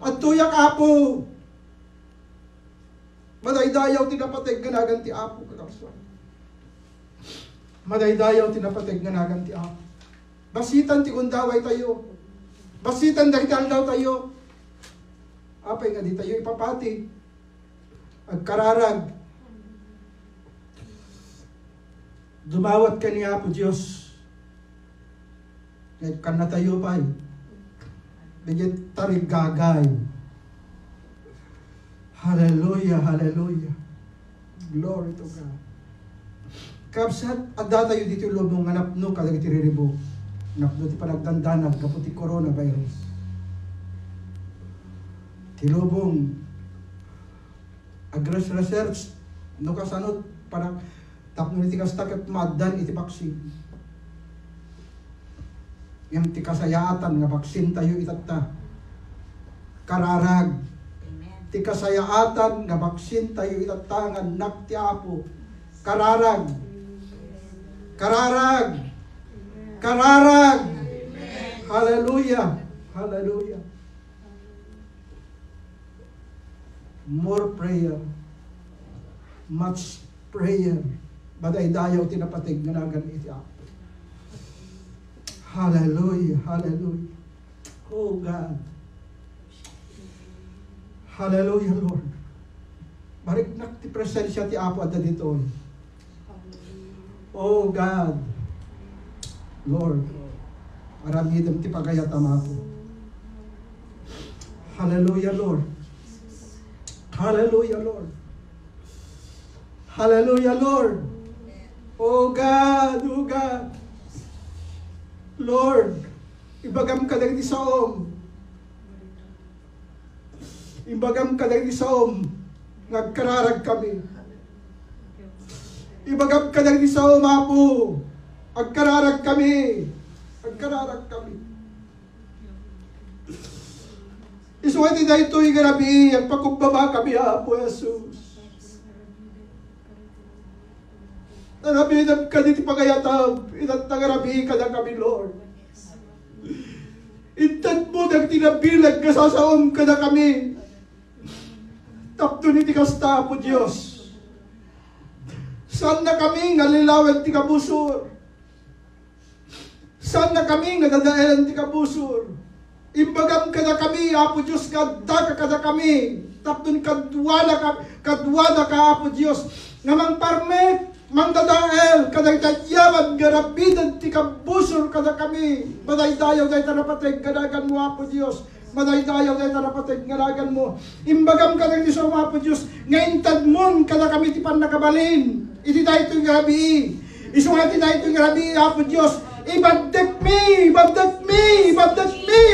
At tuyak Apo. Madaydayaw tinapateg ganagan ti Apo. Kakapsan. Madaydayaw tinapateg ganagan ti Apo. Basitan ti kundaway tayo. Basitan dakital daw tayo. Apay nga di tayo ipapati. Agkararag. Dumawat ka niya po Diyos. Kahit kan na tayo pa eh. Bigyan tarigagay. Hallelujah, hallelujah. Glory to God. Kapsat, adda tayo dito yung loob ng anapno kalang itiriribo. Napno ti panagdandanag kaputi coronavirus. Tilubong agres research no kasanot parang tapno iti kastakit maaddan iti baksin. Yang ti kasayaatan nga baksin tayo itatta. Kararag. Ti kasayaatan nga baksin tayo itatta nga nak ti Apo. Kararag. Kararag. Kararag. Amen. Hallelujah. Hallelujah. More prayer. Much prayer. Badaydayaw tinapateg nga nagan iti Apo. Hallelujah. Hallelujah. Oh God. Hallelujah, Lord. Bariknak ti presensya ti Apo adda dito. Oh God. Lord, aramidem ti pagayatan ako. Hallelujah, Lord. Hallelujah, Lord. Hallelujah, Lord. Oh God, oh God. Lord, ibagam ka lang di saom. Ibagam ka lang di saom. Nagkararag kami. Ibagam ka lang di saom, Apo. Agkararag kami. Agkararag kami. Isuwati na ito'y garabi, ang pagkumbaba kami, Apo Jesus. Narabi ka diti pagayatab, inat nagarabi ka na kami, Lord. Intat mo nang tinabilag ka sasaom ka na kami. Tapdo ni ti kasta, Apo Diyos. Saan na kami ngalilawan ti kabusor? Saan na kami nagdadaelan ti kabusor? Imbagam ka na kami, Apo Diyos, kadda ka na kami. Tapdon kadwala ka, Apo Diyos. Ngamang parmek, mangdadael, kadang tadyaman, garabidan, ti kabusor ka na kami. Madaydayaw dahi tarapateg, ganagan mo, Apo Diyos. Madaydayaw dahi tarapateg, ganagan mo. Imbagam ka na niso, Apo Diyos, ngaintad mon ka na kami ti panakabalin. Iti dahi itong gabi. Isuhati dahi itong gabi, Apo Diyos. Ibagdak mi,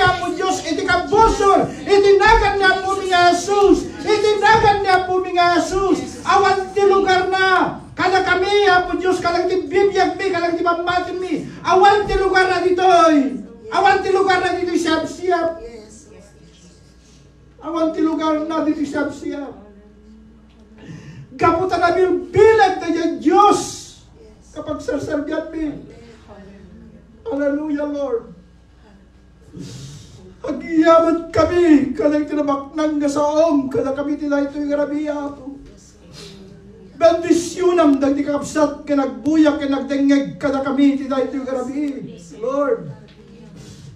Apo Diyos, iti kabusor, itinagan niya po mga Jesus, itinagan niya po mga Jesus, awan ti lugar na, kada kami, Apo Diyos, kadang ti bibiyag mi, kadang ti mamatin mi, awan ti lugar na dito'y, awan ti lugar na dito'y siyap-siyap, awan ti lugar na dito'y siyap-siyap, kaputan namin bilag na Diyos, kapag sarsarbihan mi. Hallelujah, Lord. Agiyaman kami, kadang tinabaknang gasaom, kada kami tinay ito'y garabiya po. Bendisyonam, dagdi kakapsat, kanagbuyak, kanagdengeg, kada kami tinay ito'y garabi. Lord,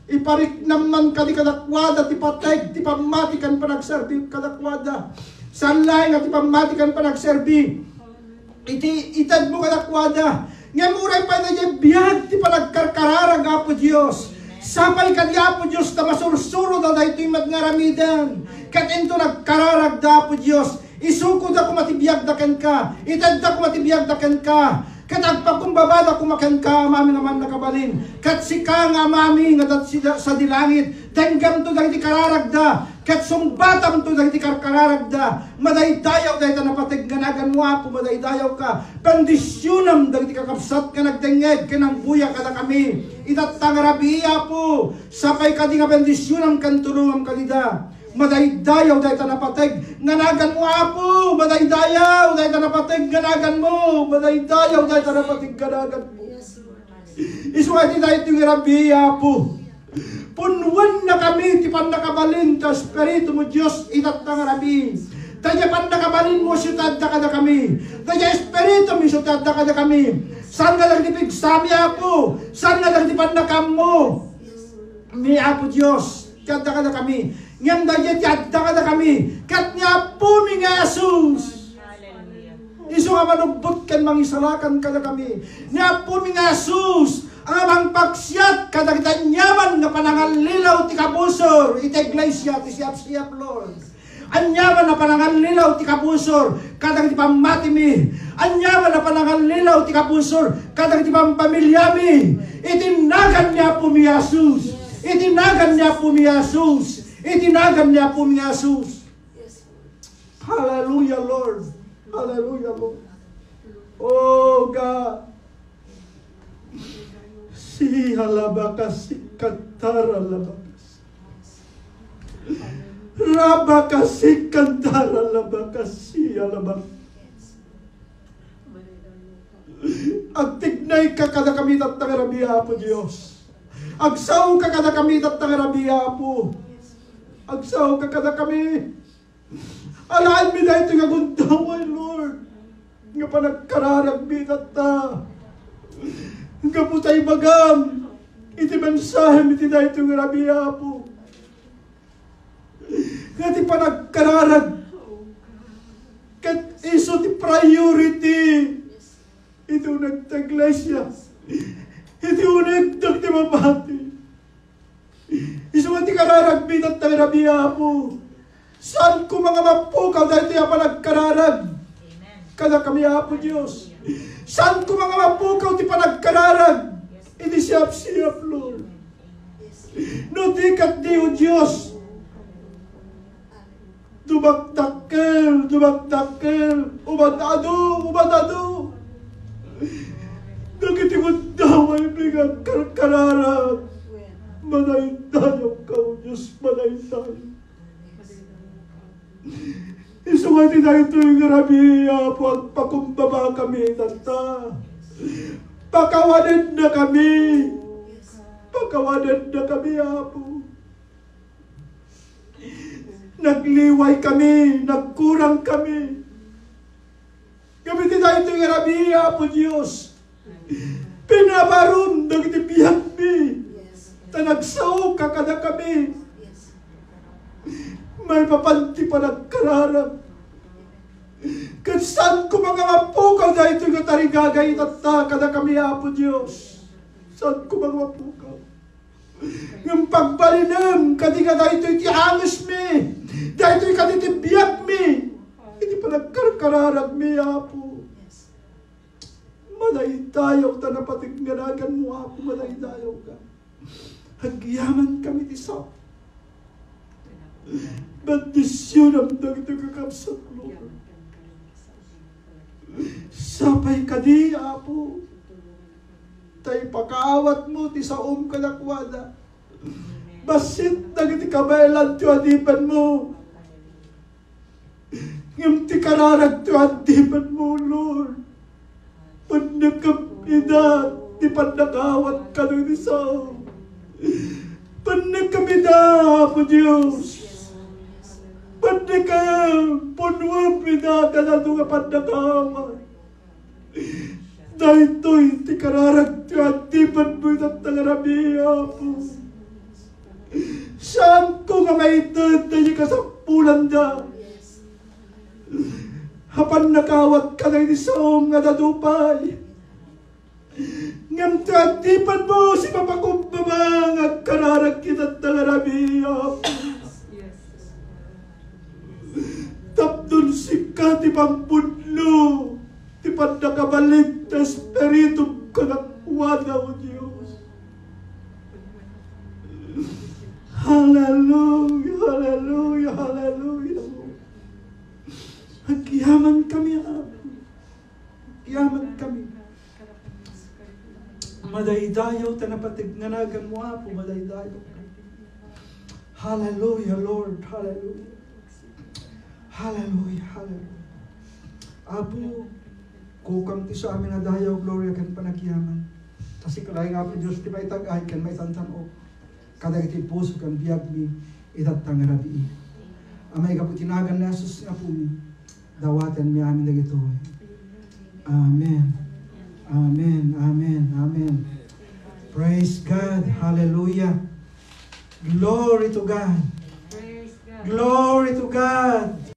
iparik naman kadi kadakwada, tipateg, tipamatikan panagserbi, kadakwada. Sanlay nga tipamatikan panagserbi. Itad mo kadakwada. Nga muray pa na niya biyag, ti panagkarkararag, Apo Diyos. Sapay ka di, Apo Diyos, na masursuro na ito'y magngaramidan. Kat ito nagkararag da, Apo Diyos. Isuko da kumatibiyag dakan ka. Itad da kumatibiyag dakan ka. Kat agpakumbaba da kumakan ka, amami naman nakabalin. Kat sika nga amami nga sa dilangit. Denggam to dahil ti kararag da. Kat sumbatam to dahil ti karkararag da. Madaydayaw dahil ta napatig ganagan mo, Apo, madaydayaw ka. Bendisyonam dahil ti kakapsat ka nagdengeg, kanang buya ka na kami. Itat tangarabi, Apo. Sapay ka di nga bendisyonam kan tulungan kalida. Madaydayaw dahil ta napatig ganagan mo, Apo. Madaydayaw dahil ta napatig ganagan mo. Madaydayaw dahil ta napatig ganagan mo. Iswati dahil ti ngarabi, Apo. Punwan na kami, ti pandakabalin, ta Espiritu mo Diyos, itat na ngarabi. Tanya pandakabalin mo, siyutad na kada kami. Tanya Espiritu mo, siyutad na kada kami. Saan nga lang di pigsami, Apo? Saan nga lang di pandakam mo? Mi, Apo Diyos, tiyad na kada kami. Ngam da yet, tiyad na kada kami. Kat niya po, mi nga Jesus. Iso nga manubot kan mangisalakan kada kami. Niya po, mi nga Jesus. Ang amang pagsyat, kadagdan nyaman nga panangalilaw ti kabusor, iti iglesia, ti siyap-siyap, Lord. Anyaman na panangalilaw ti kabusor, kadang ti pamati mi. Anyaman na panangalilaw ti kabusor, kadang ti pampamilya mi. Itinagan niya po mi Jesus. Itinagan niya po mi Jesus. Itinagan niya po mi Jesus. Hallelujah, Lord. Hallelujah, Lord. Oh, God. Si halabakas, si kantara labakas. Rabakas, si kantara labakas, si halabakas. Agtignay ka kada kami at tangarabiya po, Diyos. Agsaw ka kada kami at tangarabiya po. Agsaw ka kada kami. Alaan mi na ito nga gundaway, Lord. Nga pa nagkararagbi at kaputay bagam, iti mensahe iti na itong rabiya po. Kati pa nagkararag, kat iso ti priority, ito nagtaglasya, ito nagtag ti mabati. Iso ti kararag binat ng rabiya po. Saan ko mga mapukaw dahil tiya pa nagkararag? Kada kami, Apo Diyos. Saan ko mga mapukaw ti panagkararag? Ini siyap-siyap, Lord. No dikat di o Diyos. Dumakdakkel, umadado. Nakitimod daw ay mga karkararap. Manayin tayo ka, O Diyos, manayin tayo. Isungati na ito yung rabi, Apo, at pakumbaba kami, tata. Pakawanan na kami. Pakawanan na kami, Apo. Nagliway kami, nagkurang kami. Gamitin na ito yung rabi, Apo Diyos. Pinabaron, nagtibiyag mi. Tanagsaw ka kada kami. May papanti pa nagkararap. Kansan ko mga mapukaw na ito yung tarigagay itata kada kami, Apo Diyos. Saan ko mga mapukaw? Yung pagbalinam, kadi ka na ito itihangos mi. Dahil ito yung kaditibiyag mi. Hindi pa nagkarkararag mi, Apo. Malay tayo, tanapatig nganagan mo, Apo, malay tayo ka. Hagyaman kami ti Saul. Bendisyon ang nagdagakapsat mo. Sapay ka di, Apo. Tay pakaawat mo ti saom kanakwada. Basit nagiti kabaylan ti adipan mo. Ngam ti kararag ti adipan mo, Lord. Panagkapida, ti panakawat ka nung ti saom. Panagkapida, Apo Diyos. Panagkapida, punwa pida ka na nung panakawat. Dahil to'y ti kararag ti adipan mo itang tangarami, Apo. Saan ko nga maitad na yung kasampulan da? Hapan nakawat ka na inisaong nga dadupay. Ngam ti adipan mo si papakumbabang at kararag kitang tangarami, Apo. Tapdun si ka ti pampudlo. Di pa nakabalik na espiritu ka nakuwada, O Diyos. Hallelujah, hallelujah, hallelujah. Hagyaman kami, Apo. Hagyaman kami. Madaydayaw, tanapatig nganagan mo, Apo, madaydayaw. Hallelujah, Lord, hallelujah. Hallelujah, hallelujah. Apo, kukam ti sa amin na dayaw, gloria kan panagyaman. Kasi kalay nga po Diyos, di ba itag-ay kan may tantan-o. Kada iti puso kan biyag mi, itatang rabi. Amay ka po tinagan na Jesus nga po mi. Dawatan mi amin na gito. Amen. Amen. Amen. Amen. Praise God. Hallelujah. Glory to God. Glory to God.